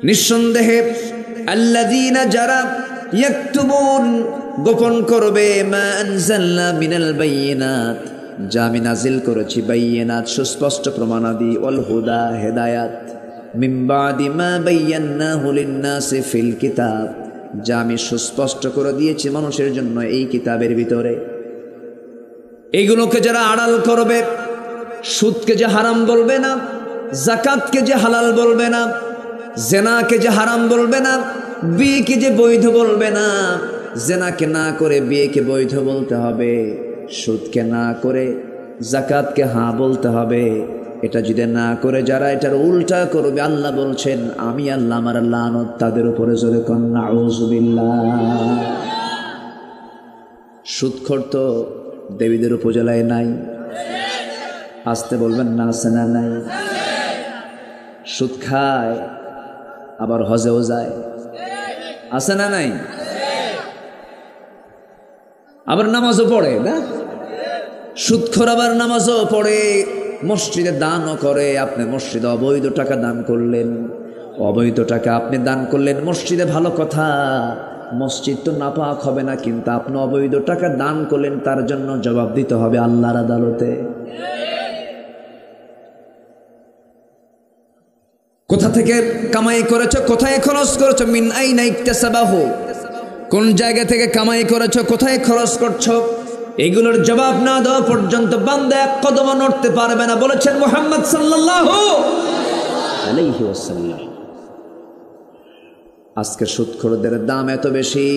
নিঃসন্দেহে আল্লাযীনা যারা ইয়াকতুবুন গোপন করবে মা আনজালনা মিনাল বায়্যিনাত যা আমি নাজিল করেছি, বায়্যিনাত সুস্পষ্ট প্রমাণাদি, ওয়াল হুদা হেদায়াত, মিন বা'দি মা বায়্যানাহু লিন-নাসি ফিল কিতাব যা আমি সুস্পষ্ট করে দিয়েছি মানুষের জন্য এই কিতাবের ভিতরে। এইগুলোকে যারা আড়াল করবে, সুদকে যে হারাম বলবে না, যাকাতকে যে হালাল বলবে না, জেনাকে যে হারাম বলবে না, বিয়েকে যে বৈধ বলবে না, জেনাকে না করে বিয়েকে বৈধ বলতে হবে, সুদকে না করে যাকাতকে হ্যাঁ বলতে হবে, এটা যদি না করে যারা এটার উল্টা করবে, আল্লাহ বলছেন আমি আল্লাহ আমার লানত তাদের উপরে। জোরে কোন নাউযুবিল্লাহ। সুদখোর তো দেবীদের উপজেলায় নাই, আসতে বলবেন না, আছে না নাই? সুদ খায় আবার হজেও যায়, আছে না নাই? আবার নামাজও পড়ে না? সুদখোর আবার নামাজও পড়ে, মসজিদে দানও করে। আপনি মসজিদে অবৈধ টাকা দান করলেন, অবৈধ টাকা আপনি দান করলেন মসজিদে, ভালো কথা, মসজিদ তো নাপাক হবে না, কিন্তু আপনি অবৈধ টাকা দান করলেন, তার জন্য জবাব দিতে হবে আল্লাহর আদালতে। কোথা থেকে কামাই করেছো, কোথায় খরচ করেছো? মিন আইনা ইকতাসাবাহু, কোন জায়গা থেকে কামাই করেছো, কোথায় খরচ করছো? এগুলোর জবাব না দেওয়া পর্যন্ত বান্দা এক কদম নড়তে পারবে না, বলেছেন মুহাম্মদ সাল্লাল্লাহু আলাইহি ওয়াসাল্লাম। আজকে সুদখোরদের দাম এত বেশি,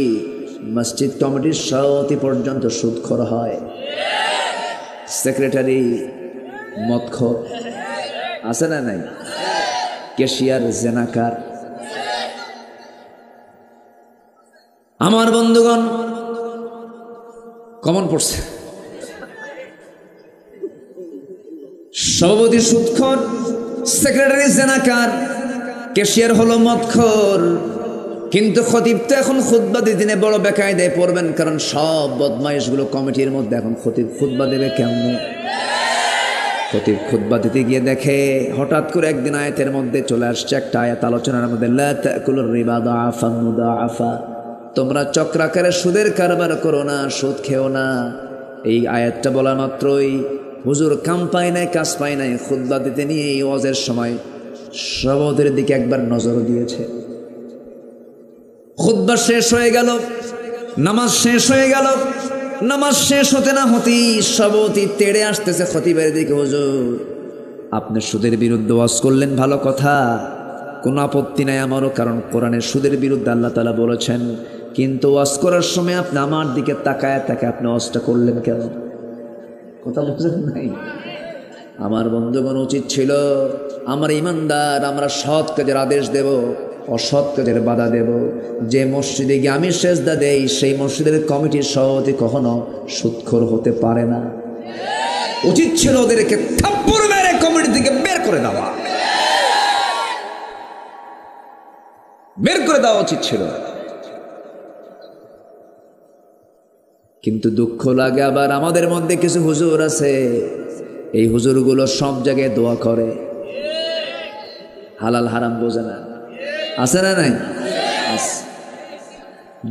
মসজিদ কমিটির সভাপতি পর্যন্ত সুদখোর হয়, সেক্রেটারি মদখোর আছে না নাই, ক্যাশিয়ার জেনাকার। আমার বন্ধুগণ কমন পড়ছে, সভাপতি সুদখোর, সেক্রেটারি জেনাকার, ক্যাশিয়ার হলো মদখোর। কিন্তু খতিব তো এখন খুতবা দিনে বড় বেকায়দায় পড়বেন, কারণ সব বদমাইশগুলো কমিটির মধ্যে। এখন খতিব খুতবা দেবে কেমনে? খতিব খুতবা দিতে গিয়ে দেখে হঠাৎ করে একদিন আয়াতের মধ্যে চলে আসছে একটা আয়াত আলোচনার মধ্যে, লা তাকুলুর রিবা দাআফান মুদাআফা, তোমরা চক্রাকারে সুদের কারবার করো না, সুদ খেও না। এই আয়াতটা বলা মাত্রই হুজুর কাম পায় নাই, কাজ পায় নাই, খুতবা দিতে নিয়ে এই ওয়াজের সময় সভাপতির দিকে একবার নজর দিয়েছে। খুতবা শেষ হয়ে গেল, নামাজ শেষ হয়ে গেল, নামাজ শেষ হতে না হতেই সভাপতি তেড়ে আসতেছে খতিবের দিকে, হুজুর আপনি সুদের বিরুদ্ধে ওয়াজ করলেন, ভালো কথা, কোনো আপত্তি নাই আমারও, কারণ কোরআনের সুদের বিরুদ্ধে আল্লাহ তাআলা বলেছেন। কিন্তু ওয়াজ করার সময় আপনি আমার দিকে তাকায় তাকায় আপনি ওয়াজটা করলেন কেন? কথা বুঝেন নাই? আমার বন্ধুগণ, উচিত ছিল আমরা ইমানদার, আমরা সৎ কাজের আদেশ দেব, অসৎ কাজের বাধা দেব। যে মসজিদে গিয়ে আমি সেজদা দেই, সেই মসজিদের কমিটির সভাপতি কখনো সুদখোর হতে পারে না। উচিত ছিল ওদেরকে থাপ্পড় মেরে কমিটি থেকে বের করে দেওয়া, বের করে দেওয়া উচিত ছিল। কিন্তু দুঃখ লাগে আবার আমাদের মধ্যে কিছু হুজুর আছে, এই হুজুরগুলো সব জায়গায় দোয়া করে, হালাল হারাম বোঝে না, আছে না নাই?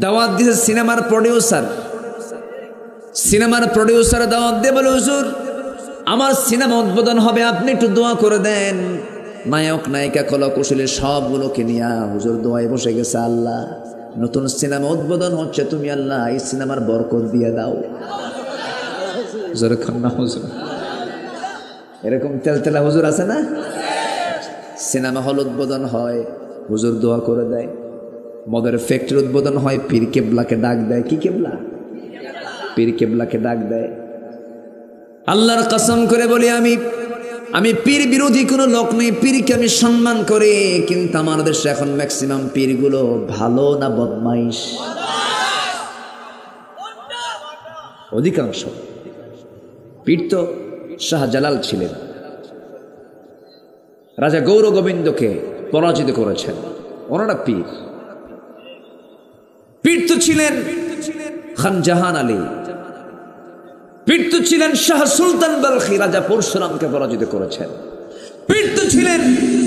দাওয়াত দিয়েছে সিনেমার প্রডিউসার দাওয়াত দিয়ে বলে, হুজুর আমার সিনেমা উদ্বোধন হবে, আপনি একটু দোয়া করে দেন। নায়ক নায়িকা কলা কৌশলী সবগুলোকে নিয়ে হুজুর দোয়ায় বসে গেছে, আল্লাহ নতুন সিনেমা উদ্বোধন হচ্ছে, তুমি আল্লাহ এই সিনেমার বরকত দিয়ে দাও। হুজুর এরকম তেলতেলা হুজুর আছে না? সিনেমা হল উদ্বোধন হয়, হুজুর দোয়া করে দেয়। মদের ফ্যাক্টরি উদ্বোধন হয়, পীর কেবলাকে ডাক দেয়। কি কেবলা? পীর কেবলাকে ডাক দেয়। আল্লাহর কসম করে বলি, আমি পীর বিরোধী কোনো লোক নেই, পীরকে আমি সম্মান করি। কিন্তু আমার দেশে এখন ম্যাক্সিমাম পীরগুলো ভালো না বদমাইশ? অধিকাংশ পীর তো শাহজালাল ছিলেন, রাজা গৌর গোবিন্দকে পরাজিত করেছেন, ওনারা পীর। পীর তো ছিলেন খান জাহান আলী, পীর তো ছিলেন শাহ সুলতান বালখি, রাজা পরশুরামকে পরাজিত করেছেন। পীর তো ছিলেন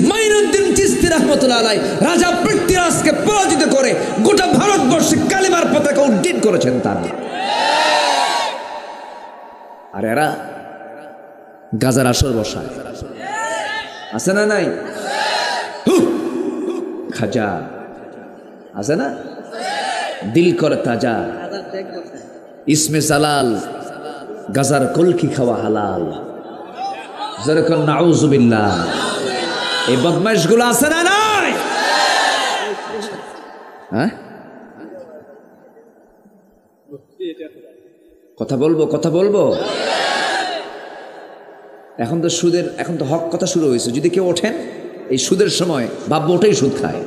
মাইনুদ্দিন চিশতি রাহমাতুল্লাহ আলাইহি, রাজা পৃথ্বীরাজকে পরাজিত করে গোটা ভারতবর্ষে কালিমার পতাকা উড্ডীন করেছেন তারা। আর এরা গাজার আসর বসায়, আছে না নাই? খাজা আছে না? দিল করে তাজা, ইসমে জালাল, গাজার কলকি খাওয়া হালাল, যেরকম নাউজুবিল্লাহ। এই বদমাইশ গুলো আছে না নাই? হ্যাঁ, কথা বলবো। এখন তো হক কথা শুরু হয়েছে। যদি কেউ ওঠেন এই সুদের সময়, ভাববো ওটাই সুদ খায়।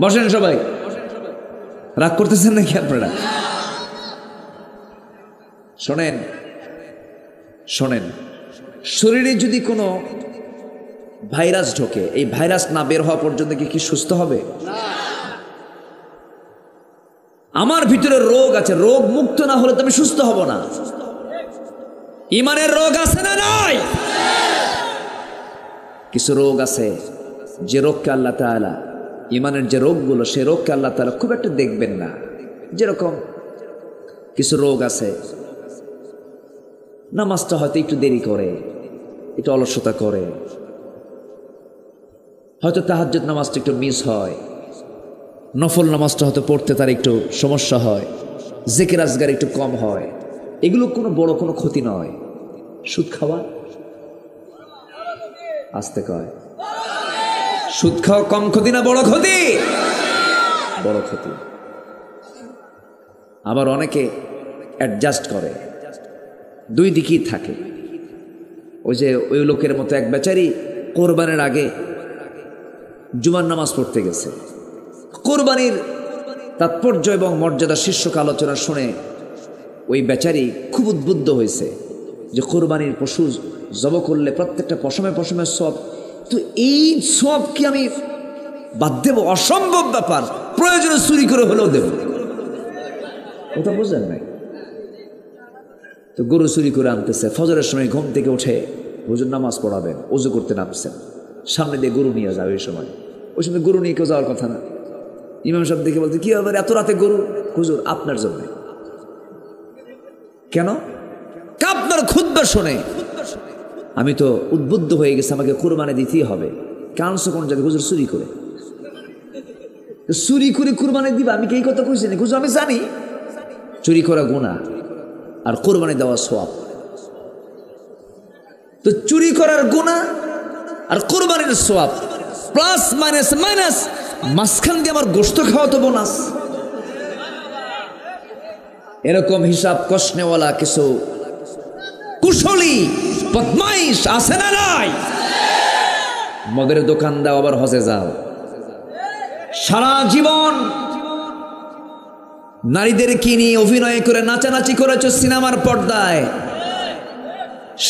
বসেন সবাই, রাগ করতেছেন নাকি আপনারা? শোনেন, শরীরে যদি কোনো ভাইরাস ঢোকে, এই ভাইরাস না বের হওয়া পর্যন্ত কি সুস্থ হবে? আমার ভিতরে রোগ আছে, রোগ মুক্ত না হলে তো আমি সুস্থ হব না। ইমানের রোগ আছে না নাই? কিছু রোগ আছে যে রোগকে আল্লাহ তাআলা, ইমানের যে রোগগুলো, সে রোগকে আল্লাহ তাআলা খুব একটা দেখবেন না। যেরকম কিছু রোগ আছে নামাজটা হয়তো একটু দেরি করে, একটু অলসতা করে, হয়তো তাহাজ্জুদ নামাজটা একটু মিস হয়, নফল নামাজটা হয়তো পড়তে তার একটু সমস্যা হয়, জিকির আজগার একটু কম হয়, এগুলো কোনো বড় কোনো ক্ষতি নয়। সুদ খাওয়া আসতে কয়, সুদ খাওয়া কম ক্ষতি না বড় ক্ষতি? বড় ক্ষতি। আবার অনেকে অ্যাডজাস্ট করে, দুই দিকেই থাকে। ওই যে ওই লোকের মতো এক বেচারি কোরবানির আগে জুমার নামাজ পড়তে গেছে। কোরবানির তাৎপর্য এবং মর্যাদা শীর্ষক আলোচনা শুনে ওই বেচারি খুব উদ্বুদ্ধ হয়েছে যে কোরবানির পশু জব করলে প্রত্যেকটা পশমে পশমে সব, তো এই সব কি আমি বাদ দেব? অসম্ভব ব্যাপার, প্রয়োজনে চুরি করে হলেও দেব। ওটা বুঝলেন নাই? তো গরু চুরি করে আনতেছে, ফজরের সময় ঘুম থেকে উঠে হুজুর নামাজ পড়াবেন, ওযু করতে নামছেন, সামনে দিয়ে গরু নিয়ে যাবে। ওই সময় গরু নিয়ে কেউ যাওয়ার কথা না। ইমাম সাহেব দেখে বলতে, কি হবে এত রাতে গরু? হুজুর আপনার জন্য। কেন? আপনার খুতবা শুনে আমি তো উদ্বুদ্ধ হয়ে গেছে, আমাকে কুরবানি দিতেই হবে। কানসো কোন জায়গায়? হুজুর চুরি করে। চুরি করে কুরবানি দিবা? আমি কি এই কথা কইছি না? হুজুর আমি জানি চুরি করা গুনাহ আর কুরবানি দেওয়া সওয়াব। তো চুরি করার গুনাহ আর কুরবানির সওয়াব, প্লাস মাইনাস মাইনাস, মাঝখান দিয়ে আমার গোশত খাওয়া তো বোনাস। এরকম হিসাব কষনেওয়ালা কিছু কুশলী বদমাইশ আছে না নাই? মদের দোকান দাও আবার হজে যাও, সারা জীবন নারীদের কিনে অভিনয় করে নাচানাচি করেছ সিনেমার পর্দায়,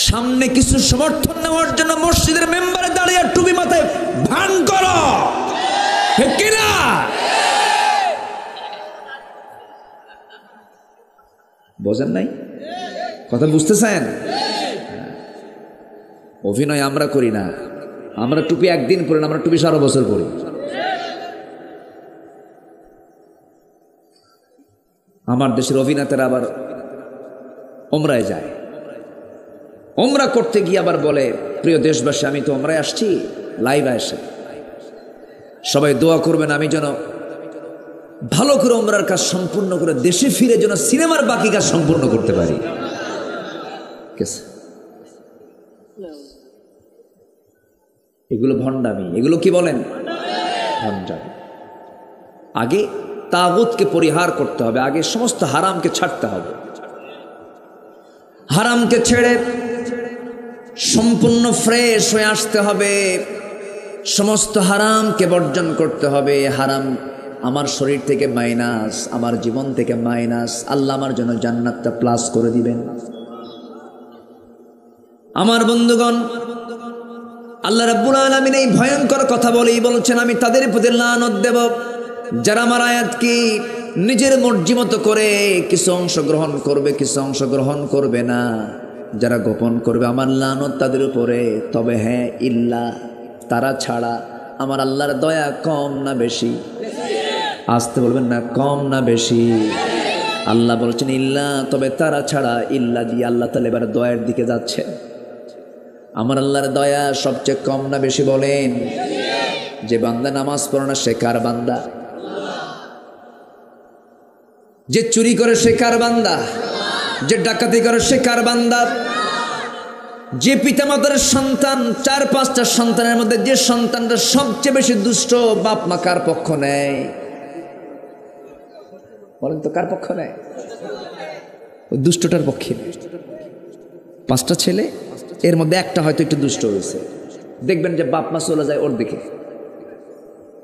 সামনে কিছু সমর্থন নেওয়ার জন্য মসজিদের মেম্বারে দাঁড়িয়ে টুপি মাথায় ভান করো, ঠিক কিনা? বোঝেন নাই? কথা বুঝতেছেন? অভিনয় আমরা করি না, আমরা টুপি একদিন পরি না, আমরা টুপি সারা বছর পরি। আমার দেশের অভিনেতারা আবার ওমরায় যায়, ওমরা করতে গিয়ে আবার বলে, প্রিয় দেশবাসী আমি তো ওমরায় আসছি, লাইভ আসে, সবাই দোয়া করবেন আমি যেন ভালো করে ওমরার কাজ সম্পূর্ণ করে দেশে ফিরে যেন সিনেমার বাকি কাজ সম্পূর্ণ করতে পারি। এগুলো ভণ্ডামি, এগুলো কি বলেন? ভণ্ডামি। আগে তাগুতকে পরিহার করতে হবে, আগে সমস্ত হারামকে ছাড়তে হবে। হারামকে ছেড়ে সম্পূর্ণ ফ্রেশ হয়ে আসতে হবে, সমস্ত হারামকে বর্জন করতে হবে। হারাম আমার শরীর থেকে মাইনাস, আমার জীবন থেকে মাইনাস, আল্লাহ আমার জন্য জান্নাতটা প্লাস করে দিবেন। আমার বন্ধুগণ, আল্লাহ রাব্বুল আলামিন এই ভয়ঙ্কর কথা বলেই বলছেন, আমি তাদের প্রতি লানত দেব যারা আমার আয়াতকে নিজের মর্জি মতো করে কিছু অংশ গ্রহণ করবে, কিছু অংশ গ্রহণ করবে না, যারা গোপন করবে, আমার লানত তাদের উপরে। তবে হ্যাঁ, ইল্লা, তারা ছাড়া। আমার আল্লাহর দয়া কম না বেশি? আসতে বলবেন না, কম না বেশি? আল্লাহ বলছেন ইল্লা, তবে তারা ছাড়া। ইল্লা দিয়ে আল্লাহ তাআলা এবার দয়ার দিকে যাচ্ছে। আমার আল্লাহর দয়া সবচেয়ে কম না বেশি বলেন? যে বান্দা নামাজ পড়ে না সে কার বান্দা? যে চুরি করে সে কার বান্দা? যে ডাকাতি করে সে কার বান্দা? যে পিতামাতার সন্তান, 4-5টা সন্তানের মধ্যে যে সন্তানটা সবচেয়ে বেশি দুষ্ট, বাপ মা কার পক্ষ নেয়? বলেন তো, কার পক্ষ নেয়? ওই দুষ্টটার পক্ষে। 5টা ছেলে, এর মধ্যে একটা হয়তো একটু দুষ্ট হয়েছে, দেখবেন যে বাপ মা চলে যায় ওর দিকে।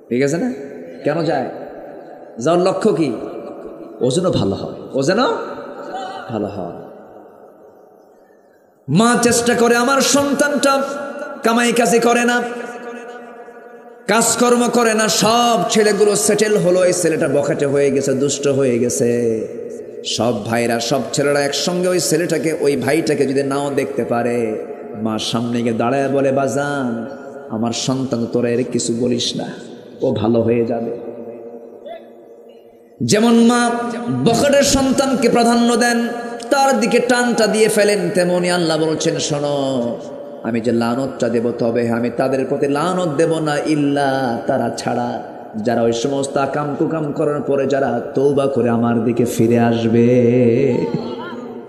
ঠিক আছে না? কেন যায়? যাওয়ার লক্ষ্য কি? ও যেন ভালো হয়, ও যেন ভালো হয়। মা চেষ্টা করে আমার সন্তানটা কামাই কাজে করে না, কাজকর্ম করে না, সব ছেলেগুলো সেটেল হলো, এই ছেলেটা বখাটে হয়ে গেছে, দুষ্ট হয়ে গেছে। সব ভাইরা, সব ছেলেরা একসঙ্গে ওই ছেলেটাকে, ওই ভাইটাকে যদি নাও দেখতে পারে, মা সামনে গিয়ে দাঁড়ায় বলে, বাজান আমার সন্তান, তোরা এর কিছু বলিস না, ও ভালো হয়ে যাবে। যেমন মা বখাটের সন্তানকে প্রাধান্য দেন, তার দিকে টানটা দিয়ে ফেলেন, তেমনি আল্লাহ বলছেন, শোনো আমি যে লানতটা দেব, তবে আমি তাদের প্রতি লানত দেব না ইল্লা তারা ছাড়া, যারা ওই সমস্ত আকাম কুকাম করার পরে যারা তওবা করে আমার দিকে ফিরে আসবে।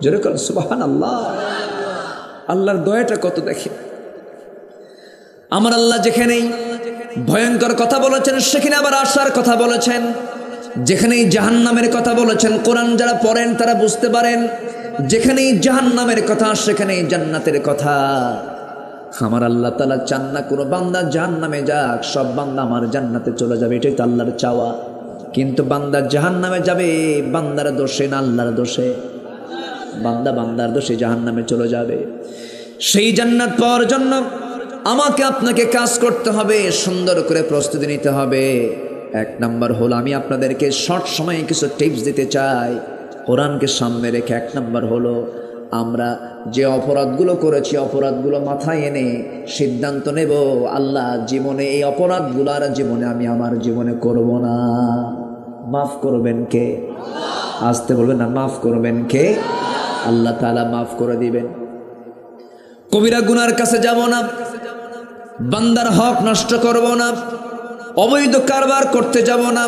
যেরকম সুবহানাল্লাহ, আল্লাহর দয়াটা কত দেখে। আমার আল্লাহ যেখানেই ভয়ঙ্কর কথা বলেছেন সেখানে আবার আশার কথা বলেছেন, যেখানেই জাহান্নামের কথা বলেছেন কোরআন যারা পড়েন তারা বুঝতে পারেন, যেখানেই জাহান্নামের কথা সেখানেই জান্নাতের কথা। আমার আল্লাহ তাআলা চান না কোনো বান্দা জাহান্নামে যাক, সব বান্দা আমার জান্নাতে চলে যাবে, এটাই তো আল্লাহর চাওয়া। কিন্তু বান্দা জাহান্নামে যাবে বান্দার দোষে না আল্লাহর দোষে? বান্দা বান্দার দোষে জাহান্নামে চলে যাবে। সেই জান্নাত পাওয়ার জন্য আমাকে আপনাকে কাজ করতে হবে, সুন্দর করে প্রস্তুতি নিতে হবে। এক নাম্বার হলো, আমি আপনাদেরকে শর্ট সময়ে কিছু টিপস দিতে চাই কোরআনকে সামনে রেখে। এক নাম্বার হলো, আমরা যে অপরাধগুলো করেছি অপরাধগুলো মাথায় এনে সিদ্ধান্ত নেব আল্লাহ জীবনে এই অপরাধগুলো আর জীবনে আমি আমার জীবনে করব না। মাফ করবেন কে? আসতে বলবেন না, মাফ করবেন কে? আল্লাহ তাআলা মাফ করে দিবেন। কবিরা গুনার কাছে যাব না, বান্দার হক নষ্ট করব না, অবৈধ কারবার করতে যাব না,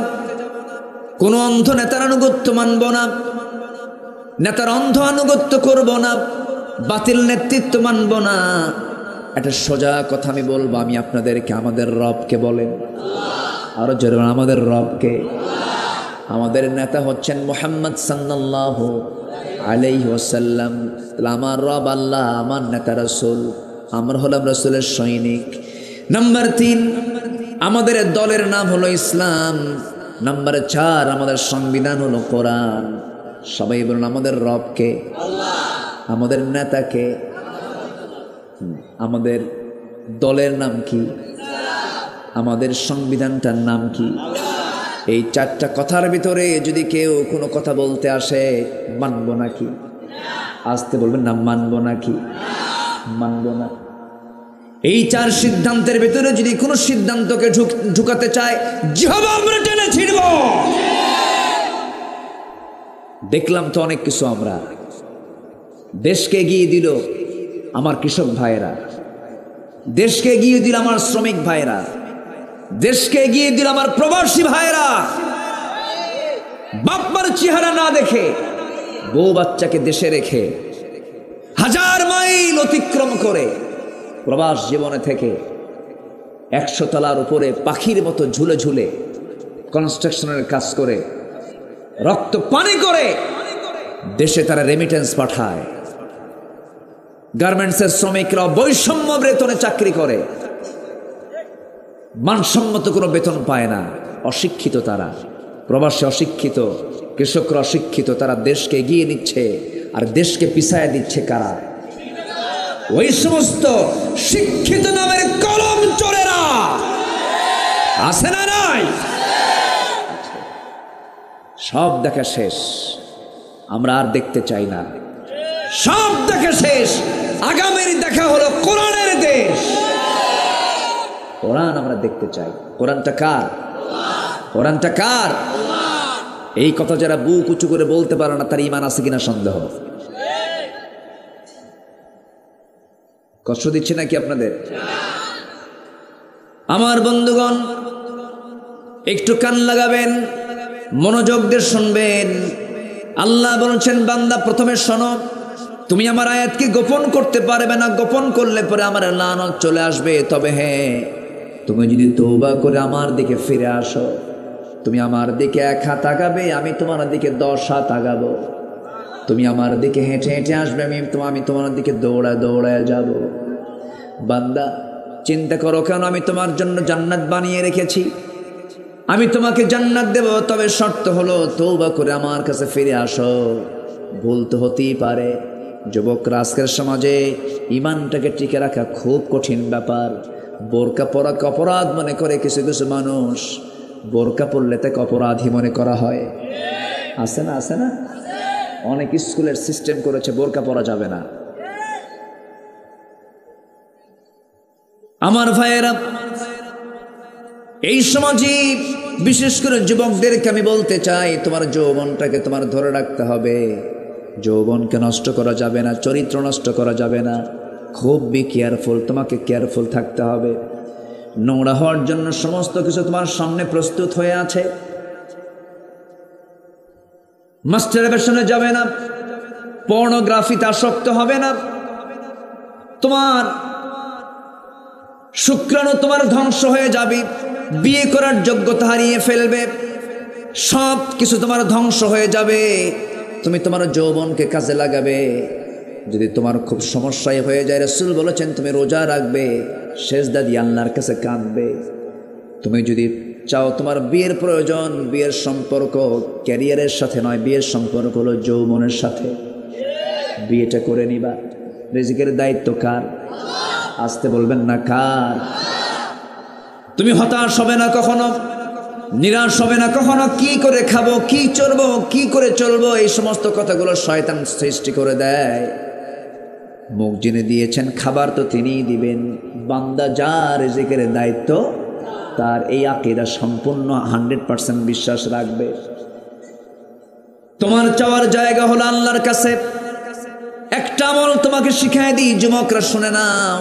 কোনো অন্ধ নেতার আনুগত্য মানব না, নেতার অন্ধ আনুগত্য করব না, বাতিল নেতৃত্ব মানব না। একটা সোজা কথা আমি বলবো, আমি আপনাদেরকে আমাদের রবকে বলেন, আরো জোরে আমাদের রবকে। আমাদের নেতা হচ্ছেন মুহাম্মদ সাল্লাল্লাহু আলাইহি ওয়াসাল্লাম। তাহলে আমার রব আল্লাহ, আমার নেতা রাসূল, আমরা হলাম রাসূলের সৈনিক। নাম্বার 3, আমাদের দলের নাম হলো ইসলাম। নাম্বার 4, আমাদের সংবিধান হলো কোরআন। সবাই বলুন আমাদের রবকে, আমাদের নেতাকে, আমাদের দলের নাম কি, আমাদের সংবিধানটার নাম কি। এই 4টা কথার ভিতরে যদি কেউ কোনো কথা বলতে আসে, মানব নাকি? আসতে বলবেন না, মানব নাকি? মানব না। এই 4 সিদ্ধান্তের ভিতরে যদি কোনো সিদ্ধান্তকে ঢুকাতে চায়, জিহ্বা আমরা টেনে ছিড়ব। দেখলাম তো অনেক কিছু, আমরা দেশকে এগিয়ে দিল আমার কৃষক ভাইয়েরা, দেশকে এগিয়ে দিল আমার শ্রমিক ভাইয়েরা, দেশকে এগিয়ে দিল আমার প্রবাসী ভাইয়েরা। বাপমার চেহারা না দেখে, বউ বাচ্চাকে দেশে রেখে, 1000 মাইল অতিক্রম করে প্রবাস জীবনে থেকে 100 তলার উপরে পাখির মতো ঝুলে ঝুলে কনস্ট্রাকশনের কাজ করে, রক্ত পানি করে দেশে তারা রেমিটেন্স পাঠায়। গার্মেন্টসের শ্রমিকরা বৈষম্য বেতনে চাকরি করে, মানসম্মত কোনো বেতন পায় না, অশিক্ষিত তারা, প্রবাসী অশিক্ষিত, কৃষকরা অশিক্ষিত, তারা দেশকে এগিয়ে নিচ্ছে। আর দেশকে পিছায় দিচ্ছে কারা? ওই সমস্ত শিক্ষিত নামের কলম চোরেরা। আছে না নাই? সব দেখা শেষ, আমরা আর দেখতে চাই না। সব দেখা শেষ, আগামীর দেখা হলো কোরআনের দেশ। কোরআন আমরা দেখতে চাই। কোরআনটা কার? কোরআনটা কার? এই কথা যারা বুক উঁচু করে বলতে পারে না, তার ঈমান আছে কিনা সন্দেহ। কষ্ট দিচ্ছে নাকি আপনাদের? আমার বন্ধুগণ, একটু কান লাগাবেন, মনোযোগ দিয়ে শুনবেন। আল্লাহ বলছেন, বান্দা প্রথমে শোনো, তুমি আমার আয়াতকে গোপন করতে পারবে না, গোপন করলে পরে আমার লানত চলে আসবে। তবে হ্যাঁ, তুমি যদি তওবা করে আমার দিকে ফিরে আসো, তুমি আমার দিকে 1 হাত আগাবে, আমি তোমার দিকে 10 হাত আগাবো। তুমি আমার দিকে হেঁটে হেঁটে আসবে, আমি তোমার দিকে দৌড়ায় দৌড়ায় যাব। বান্দা চিন্তা করো, কেন আমি তোমার জন্য জান্নাত বানিয়ে রেখেছি। আমি তোমাকে জান্নাত দেব, তবে শর্ত হলো তওবা করে আমার কাছে ফিরে আসো। ভুল তো হতেই পারে। যুবকরা আজকের সমাজে ঈমানটাকে টিকে রাখা খুব কঠিন ব্যাপার। বোরকা পরাকে অপরাধ মনে করে কিছু কিছু মানুষ। বোরকা পরলে তাকে অপরাধী মনে করা হয়। আছে না? আছে না? অনেক স্কুলের সিস্টেম করেছে বোরকা পরা যাবে না। আমার ভাইয়েরা, এই সমাজে বিশেষ করে যুবকদেরকে আমি বলতে চাই, তোমার যৌবনটাকে তোমার ধরে রাখতে হবে। যৌবনকে নষ্ট করা যাবে না, চরিত্র নষ্ট করা যাবে না। খুব বি কেয়ারফুল, তোমাকে কেয়ারফুল থাকতে হবে। নোংরা হওয়ার জন্য সমস্ত কিছু তোমার সামনে প্রস্তুত হয়ে আছে। মাস্টারবেশনে যাবে না, পর্নোগ্রাফিতে আসক্ত হবে না, তোমার শুক্রাণু তোমার ধ্বংস হয়ে যাবে, বিয়ে করার যোগ্যতা হারিয়ে ফেলবে, সব কিছু তোমার ধ্বংস হয়ে যাবে। তুমি তোমার যৌবনকে কাজে লাগাবে। যদি তোমার খুব সমস্যায় হয়ে যায়, রাসূল বলেছেন তুমি রোজা রাখবে, সেজদা দিয়ে আল্লাহর কাছে কাঁদবে। তুমি যদি চাও তোমার বিয়ের প্রয়োজন, বিয়ের সম্পর্ক ক্যারিয়ারের সাথে নয়, বিয়ের সম্পর্ক হলো যৌবনের সাথে, বিয়েটা করে নিবা। রিজিকের দায়িত্ব কার? আসতে বলবেন না কার? তুমি হতাশ হবে না কখনো, নিরাশ হবে না কখনো। কি করে খাবো, কি চলবো, কি করে চলবো, এই সমস্ত কথাগুলো শয়তান সৃষ্টি করে দেয়। মুখ যিনি দিয়েছেন খাবার তো তিনিই দিবেন, বান্দা যার রিজিকের দায়িত্ব তার, এই আকীদা সম্পূর্ণ 100% বিশ্বাস রাখবে। তোমার চাওয়ার জায়গা হলো আল্লাহর কাছে। একটা আমল তোমাকে শিখায় দিই, যুবকরা শুনে নাও।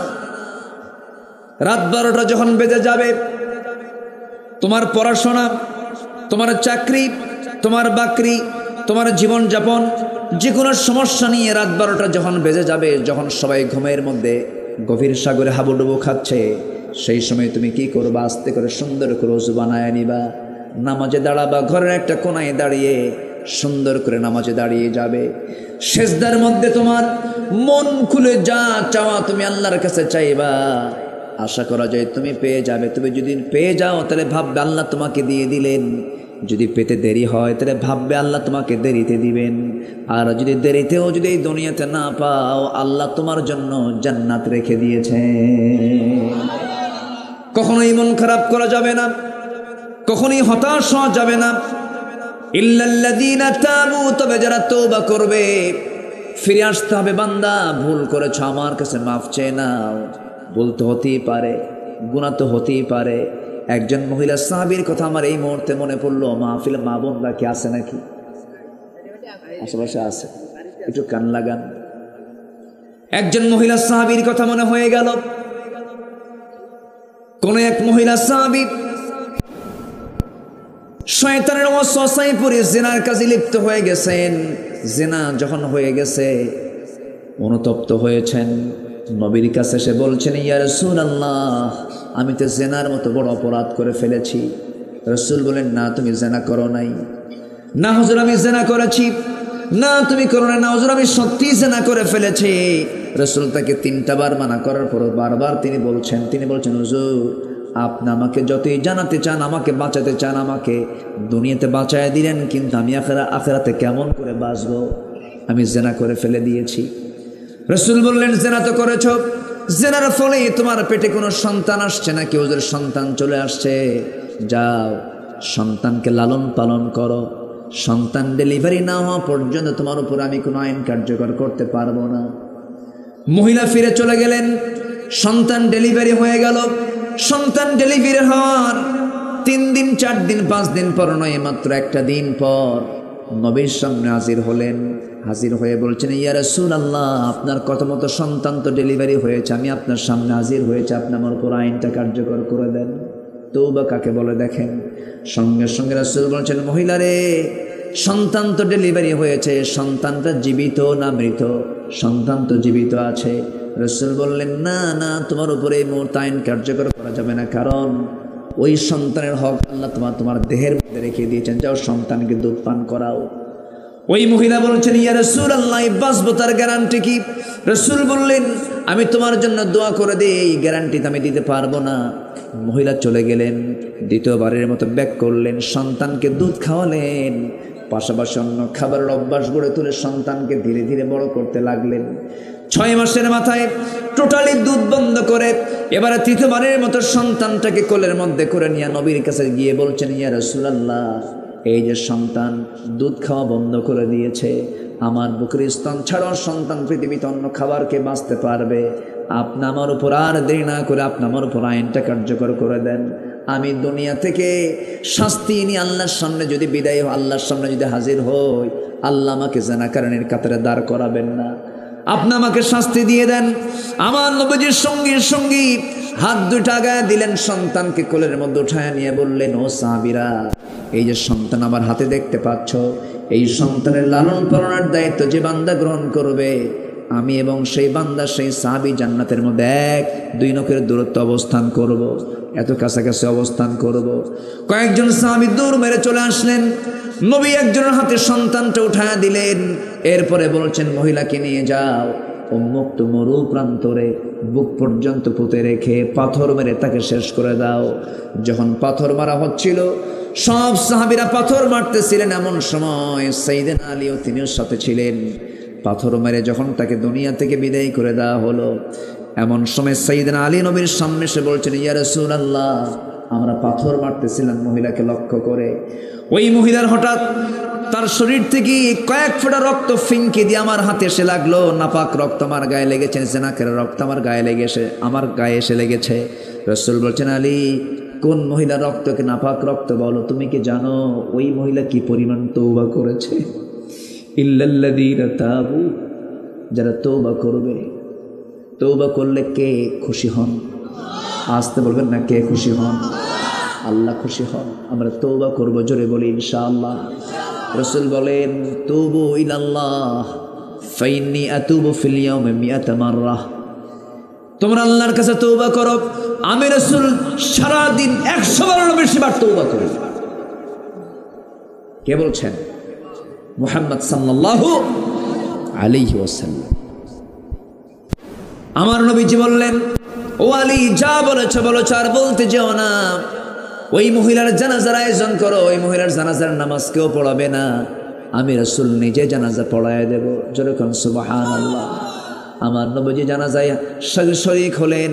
রাত 12টা যখন বেজে যাবে, তোমার পড়াশোনা, তোমার চাকরি, তোমার বাকরি, তোমার জীবনযাপন, যে কোনো সমস্যা নিয়ে রাত 12টা যখন বেজে যাবে, যখন সবাই ঘুমের মধ্যে গভীর সাগরে হাবুডুবু খাচ্ছে, সেই সময় তুমি কি করবা? আস্তে করে সুন্দর করে ওযু বানায় নিবা, নামাজে দাঁড়াবা। ঘরের একটা কোনায় দাঁড়িয়ে সুন্দর করে নামাজে দাঁড়িয়ে যাবে। সেজদার মধ্যে তোমার মন খুলে যা চাওয়া তুমি আল্লাহর কাছে চাইবা, আশা করা যায় তুমি পেয়ে যাবে। তুমি যদি পেয়ে যাও তাহলে ভাববে আল্লাহ তোমাকে দিয়ে দিলেন, যদি পেতে দেরি হয় তাহলে ভাববে আল্লাহ তোমাকে দেরিতে দিবেন। আর যদি দেরিতেও যদি এই দুনিয়াতে না পাও, আল্লাহ তোমার জন্য জান্নাত রেখে দিয়েছে। কখনোই মন খারাপ করা যাবে না, কখনোই হতাশ হওয়া যাবে না। ইল্লাল্লাযীনা তাবু, তবে যারা তওবা করবে, ফিরে আসতে হবে। বান্দা ভুল করেছ, আমার কাছে মাফ চেয়ে নাও। ভুল তো হতেই পারে, গুনাহ তো হতেই পারে। একজন মহিলা সাহাবীর কথা আমার এই মুহূর্তে মনে পড়লো। মাহফিলে মা বোনরা কি আছে নাকি? আশেপাশে আছে, একটু কান লাগান। একজন মহিলা সাহাবীর কথা মনে হয়ে গেল। কোন এক মহিলা সাহাবী শয়তানের ওয়াসওয়াসায় পড়ে জিনার কাজে লিপ্ত হয়ে গেছেন। জিনা যখন হয়ে গেছে, অনুতপ্ত হয়েছেন, নবীর কাছে এসে বলছেন, ইয়া রাসূলুল্লাহ, আমি তো জিনার মতো বড় অপরাধ করে ফেলেছি। রাসূল বলেন, না তুমি জিনা করো নাই। না হুজুর আমি জিনা করেছি। না তুমি করো না। না হুজুর আমি সত্যি জিনা করে ফেলেছি। রাসূল তাকে 3টা বার মানা করার পর বারবার তিনি বলছেন, হুজুর আপনি আমাকে যতই জানাতে চান, আমাকে বাঁচাতে চান, আমাকে দুনিয়াতে বাঁচায় দিলেন, কিন্তু আমি আখিরাতে কেমন করে বাঁচবো? আমি জিনা করে ফেলে দিয়েছি। রাসূল বললেন, জিনা তো করেছ, জিনার ফলে তোমার পেটে কোনো সন্তান আসছে নাকি? হুজুর সন্তান চলে আসছে। যাও সন্তানকে লালন পালন করো, সন্তান ডেলিভারি না হওয়া পর্যন্ত তোমার উপর আমি কোনো আইন কার্যকর করতে পারবো না। মহিলা ফিরে চলে গেলেন। সন্তান ডেলিভারি হয়ে গেল। সন্তান ডেলিভারি হওয়ার 3 দিন 4 দিন 5 দিন পর নয়, মাত্র একটা দিন পর নবীর সামনে হাজির হলেন। হাজির হয়ে বলছেন, ইয়া রাসূলুল্লাহ, আপনার কথা মতো সন্তান তো ডেলিভারি হয়েছে, আমি আপনার সামনে হাজির হয়েছে, আপনি আমার উপর আইনটা কার্যকর করে দেন। তওবা কাকে বলে দেখেন। সঙ্গে সঙ্গে রাসূল বলছেন, মহিলা রে, সন্তান তো ডেলিভারি হয়েছে, সন্তানটা জীবিত না মৃত? সন্তান তো জীবিত আছে। রাসূল বললেন, না না, তোমার উপরে এই মুহূর্তে আইন কার্যকর করা যাবে না, কারণ ওই সন্তানের হক আল্লাহ তোমার দেহের মধ্যে রেখে দিয়েছেন, যাও সন্তানকে দুধ পান করাও। ওই মহিলা বলছেন, ইয়া রাসূলুল্লাহ, বাঁচবো তার গ্যারান্টি কি? রাসূল বললেন, আমি তোমার জন্য দোয়া করে দিই, এই গ্যারান্টি আমি দিতে পারবো না। মহিলা চলে গেলেন। দ্বিতীয়বারের মতো ব্যাক করলেন, সন্তানকে দুধ খাওয়ালেন, পাশাপাশি অন্য খাবারের অভ্যাস গড়ে তুলে সন্তানকে ধীরে ধীরে বড় করতে লাগলেন। 6 মাসের মাথায় টোটালি দুধ বন্ধ করে এবারে তৃতীয়বারের মতো সন্তানটাকে কোলের মধ্যে করে নিয়ে নবীর কাছে গিয়ে বলছেন, ইয়া রাসূলুল্লাহ, এই যে সন্তান দুধ খাওয়া বন্ধ করে দিয়েছে, আমার বুকের স্তন ছাড়া সন্তান পৃথিবীতে অন্য খাবারকে বাঁচতে পারবে। আপনি আমার উপর আর দেরি না করে আপনি আমার উপর আইনটা কার্যকর করে দেন। আমি দুনিয়া থেকে শাস্তি নিয়ে আল্লাহর সামনে যদি বিদায়, আল্লাহর সামনে যদি হাজির হই, আল্লাহ আমাকে জানাকারণের কাতারে দাঁড় করাবেন না। আপনি আমাকে শাস্তি দিয়ে দেন। আমার নবীজির সঙ্গী সঙ্গী হাত দুটা গায়ে দিলেন, সন্তানকে কোলের মধ্যে উঠায় নিয়ে বললেন, ও সাহাবীরা, এই যে সন্তান আমার হাতে দেখতে পাচ্ছ, এই সন্তানের লালন পালনের দায়িত্ব যে বান্দা গ্রহণ করবে, আমি এবং সেই বান্দা সেই সাহাবী জান্নাতের মধ্যে 1-2 নখের দূরত্ব অবস্থান করব, এত কাছাকাছি অবস্থান করব। কয়েকজন সাহাবী দূর মেরে চলে আসলেন, নবী একজনের হাতে সন্তানটা উঠায় দিলেন, এরপরে বলছেন, মহিলাকে নিয়ে যাও, উন্মুক্ত মরু প্রান্তরে বুক পর্যন্ত পুঁতে রেখে পাথর মেরে তাকে শেষ করে দাও। যখন পাথর মারা হচ্ছিল, সব সাহাবীরা পাথর মারতেছিলেন, এমন সময় সাইয়েদনা আলীও তিনিও সাথে ছিলেন। পাথর মেরে যখন তাকে দুনিয়া থেকে বিদায় করে দেওয়া হলো, এমন সময় সাইয়েদনা আলী নবীর সামনে এসে বলছেন, ইয়া রাসূলুল্লাহ, আমরা পাথর মারতেছিলাম মহিলাকে লক্ষ্য করে, ওই মহিলার হঠাৎ তার শরীর থেকে কয়েক ফোঁটা রক্ত ফিনকে দিয়ে আমার হাতে এসে লাগলো, নাপাক রক্ত আমার গায়ে লেগেছে, জেনাকের রক্ত আমার গায়ে এসে লেগেছে। রাসূল বলছেন, আলী, কোন মহিলা রক্তকে নাপাক রক্ত বলো? তুমি কি জানো ওই মহিলা কি পরিমাণ তওবা করেছে? ইল্লাল্লাযীনা তাবু, যারা তওবা করবে। তওবা করলে কে খুশি হন? আসতে বলবেন না, কে খুশি হন? আল্লাহ খুশি হন। আমরা তওবা করব, জোরে বলি ইনশাআল্লাহ। রাসূল বলেন, তুবু ইলাল্লাহ ফাইন্নী আতুবু ফিল ইয়াউমি মিআতা মাররা। তোমরা আল্লাহর কাছে তওবা করো, আমি রাসূল সারা দিন 100 বারেরও বেশি বার তওবা করি। কে বলছেন? মুহাম্মদ সাল্লাল্লাহু আলাইহি ওয়াসাল্লাম। আমার নবীজি বললেন, ও আলী, যা বলেছ বলেছ, আর বলতে যেও না। ওই মহিলার জানাজার আয়োজন করো, ওই মহিলার জানাজার নামাজ কেউ পড়াবে না, আমি রাসূল নিজে জানাজা পড়ায় দেব। যেরকম সুবহানাল্লাহ। আমার নবীজি জানাজায় শরীক হলেন,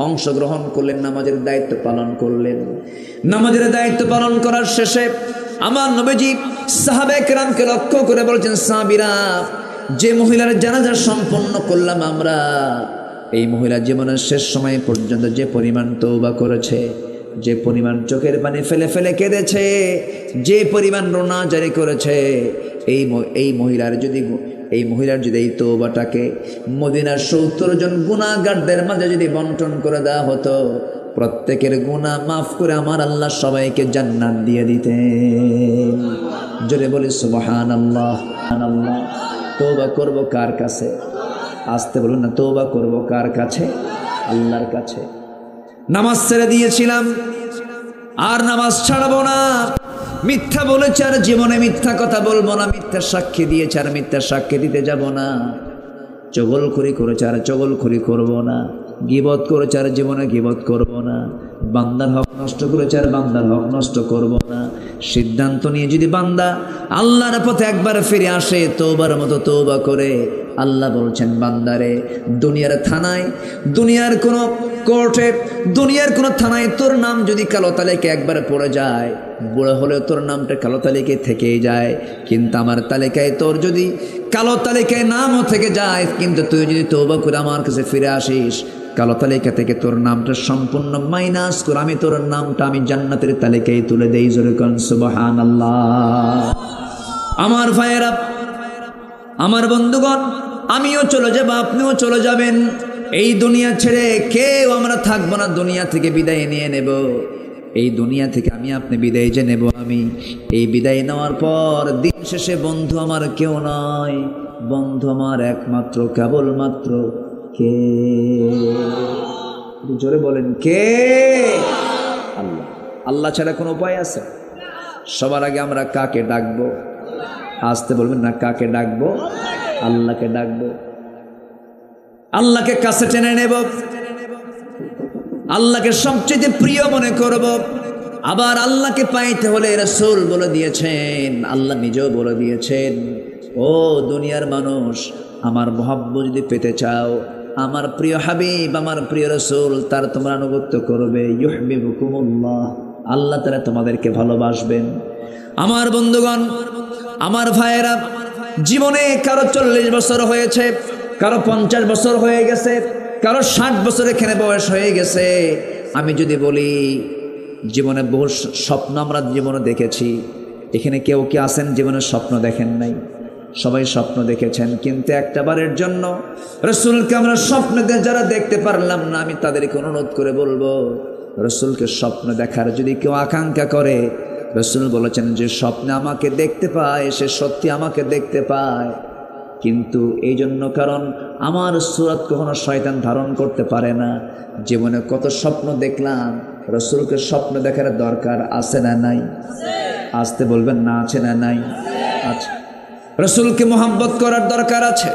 অংশগ্রহণ করলেন, নামাজের দায়িত্ব পালন করলেন। নামাজের দায়িত্ব পালন করার শেষে আমার নবীজি সাহাবায়ে কেরামকে লক্ষ্য করে বলছেন, সাহাবীরা, যে মহিলার জানাজা সম্পন্ন করলাম আমরা, এই মহিলা জীবনের শেষ সময় পর্যন্ত যে পরিমাণ তওবা করেছে, যে পরিমাণ চোখের পানি ফেলে ফেলে কেঁদেছে, যে পরিমাণ রোনা জারি করেছে, এই মহিলার যদি এই তওবাটাকে মদিনার 70 জন গুনাহগারদের মাঝে যদি বন্টন করে দেওয়া হতো, প্রত্যেকের গুনাহ মাফ করে আমার আল্লাহ সবাইকে জান্নাত দিয়ে দিতেন। জোরে বলি সুবহানাল্লাহ। সুবহানাল্লাহ। তওবা করব কার কাছে? আসতে বলুন না, তওবা করব কার কাছে? আল্লাহর কাছে। নামাজ ছেড়ে দিয়েছিলাম, আর নামাজ ছাড়বো না। মিথ্যা বলেছে, আর জীবনে মিথ্যা কথা বলবো না। মিথ্যা সাক্ষী দিয়েছে, আর মিথ্যা সাক্ষী দিতে যাব না। চগলখড়ি করেছে, আর চগলখড়ি করব না। গীবত করেছে, আর জীবনে গীবত করব না। বান্দার হক নষ্ট করেছে, আর বান্দার হক নষ্ট করব না। সিদ্ধান্ত নিয়ে যদি বান্দা আল্লাহর পথে একবার ফিরে আসে, তওবার মতো তওবা করে, আল্লাহ বলছেন, বান্দারে, দুনিয়ার থানায়, দুনিয়ার কোনো কোর্টে, দুনিয়ার কোনো থানায় তোর নাম যদি কালো তালিকায় একবার পড়ে যায়, বুড়ো হলেও তোর নামটা কালো তালিকায় থেকেই যায়। কিন্তু আমার তালিকায় তোর যদি কালো তালিকায় নামও থেকে যায়, কিন্তু তুই যদি তওবা করে আমার কাছে ফিরে আসিস, কালো তালিকা থেকে তোর নামটা সম্পূর্ণ মাইনাস করে আমি তোর নামটা আমি জান্নাতের তালিকায় তুলে দেই। জোরে কোন সুবহানাল্লাহ। আমার ভাইয়েরা, আমার বন্ধুগণ, আমিও চলে যাব, আপনিও চলে যাবেন। এই দুনিয়া ছেড়ে কেউ আমরা থাকবো না, দুনিয়া থেকে বিদায় নিয়ে নেব। এই দুনিয়া থেকে আমি আপনি বিদায় যে নেব, আমি এই বিদায় নেওয়ার পর দিন শেষে বন্ধু আমার কেউ নয়, বন্ধু আমার একমাত্র কেবলমাত্র কে? জোরে বলেন, কে? আল্লাহ। আল্লাহ ছাড়া কোনো উপায় আছে? সবার আগে আমরা কাকে ডাকবো? আসতে বলবেন না, কাকে ডাকবো? আল্লাহকে ডাকবো। আল্লাহকে কাছে টেনে নেব, আল্লাহকে সবচেয়ে প্রিয় মনে করব। আবার আল্লাহকে পাইতে হলে রাসূল বলে দিয়েছেন, আল্লাহ নিজেও বলে দিয়েছেন, ও দুনিয়ার মানুষ, আমার মহব্বত যদি পেতে চাও, আমার প্রিয় হাবিব, আমার প্রিয় রাসূল, তার তোমরা আনুগত্য করবে। ইউহিব্বুকুমুল্লাহ, আল্লাহ তাআলা তোমাদেরকে ভালোবাসবেন। আমার বন্ধুগণ, আমার ভাইয়েরা, জীবনে কারো 40 বছর হয়েছে, কারো 50 বছর হয়ে গেছে, কারো 60 বছর এখানে বয়স হয়ে গেছে। আমি যদি বলি জীবনে বহু স্বপ্ন আমরা জীবনে দেখেছি, এখানে কেউ কি আছেন জীবনে স্বপ্ন দেখেন নাই? সবাই স্বপ্ন দেখেছেন, কিন্তু একটা বারের জন্য রাসূলকে আমরা স্বপ্নে যারা দেখতে পারলাম না, আমি তাদেরকে অনুরোধ করে বলবো, রাসূলকে স্বপ্ন দেখার যদি কেউ আকাঙ্ক্ষা করে, রাসূল বলেছেন যে স্বপ্নে আমাকে দেখতে পায় সে সত্যি আমাকে দেখতে পায়, কিন্তু এই জন্য কারণ আমার সূরত কখনো শয়তান ধারণ করতে পারে না। জীবনে কত স্বপ্ন দেখলাম, রাসূলকে স্বপ্ন দেখার দরকার আছে না নাই? আসতে বলবেন না, আছে না নাই? আছে। রাসূলকে মোহাব্বত করার দরকার আছে।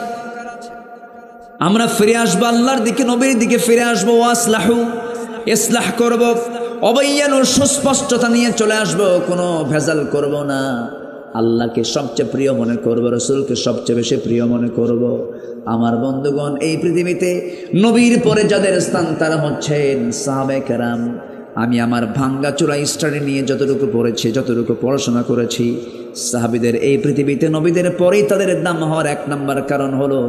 আমরা ফিরে আসবো আল্লাহর দিকে, নবীর দিকে ফিরে আসবো। ওয়াসলাহু, ইসলাহ করব, অবৈয়ানুর সুস্পষ্টতা নিয়ে চলে আসবো, কোনো ভেজাল করব না। আল্লাহকে সবচেয়ে প্রিয় মনে করব, রাসূলকে সবচেয়ে বেশি প্রিয় মনে করব। আমার বন্ধুগণ, এই পৃথিবীতে নবীর পরে যাদের স্থান তারা হচ্ছেন সাহাবায়ে কেরাম। আমি আমার ভাঙ্গা চূড়া স্টাডি নিয়ে যতটুকু পড়েছি, যতটুকু পড়াশোনা করেছি, সাহাবীদের এই পৃথিবীতে নবীদের পরেই তাদের নাম হওয়ার এক নম্বর কারণ হলো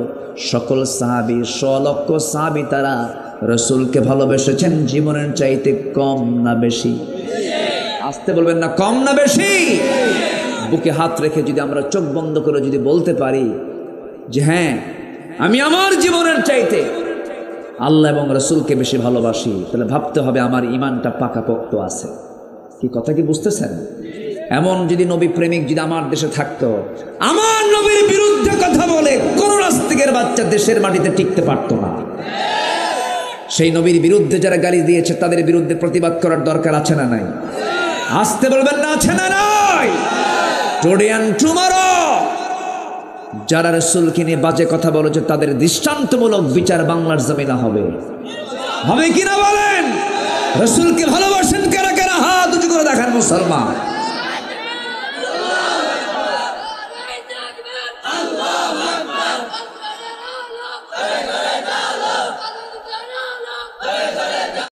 সকল সাহাবী, লক্ষ সাহাবী তারা রাসূলকে ভালোবেসেছেন জীবনের চাইতে কম না বেশি? আসতে বলবেন না, কম না বেশি? বুকে হাত রেখে যদি আমরা চোখ বন্ধ করে যদি বলতে পারি যে হ্যাঁ আমি আমার জীবনের চাইতে আল্লাহ এবং রাসূলকে বেশি ভালোবাসি, তাহলে ভাবতে হবে আমার ঈমানটা পাকাপোক্ত আছে। কি কথা কি বুঝতেছেন? এমন যদি নবী প্রেমিক যদি আমার দেশে থাকতো, আমার নবীর বিরুদ্ধে কথা বলে কোন নাস্তিকের বাচ্চা দেশের মাটিতে টিকতে পারতো না। সেই নবীর বিরুদ্ধে যারা গালি দিয়েছে তাদের বিরুদ্ধে প্রতিবাদ করার দরকার আছে না নাই? আসতে বলবেন না, আছে না নাই? টুডে এন্ড টুমরো যারা রাসূলকে নিয়ে বাজে কথা বলেছে তাদের দৃষ্টান্তমূলক বিচার বাংলার জমিনে হবে, হবে কিনা বলেন? রাসূলকে ভালোবাসেন কারা কারা? হাত উঁচু করে দেখান মুসলমান।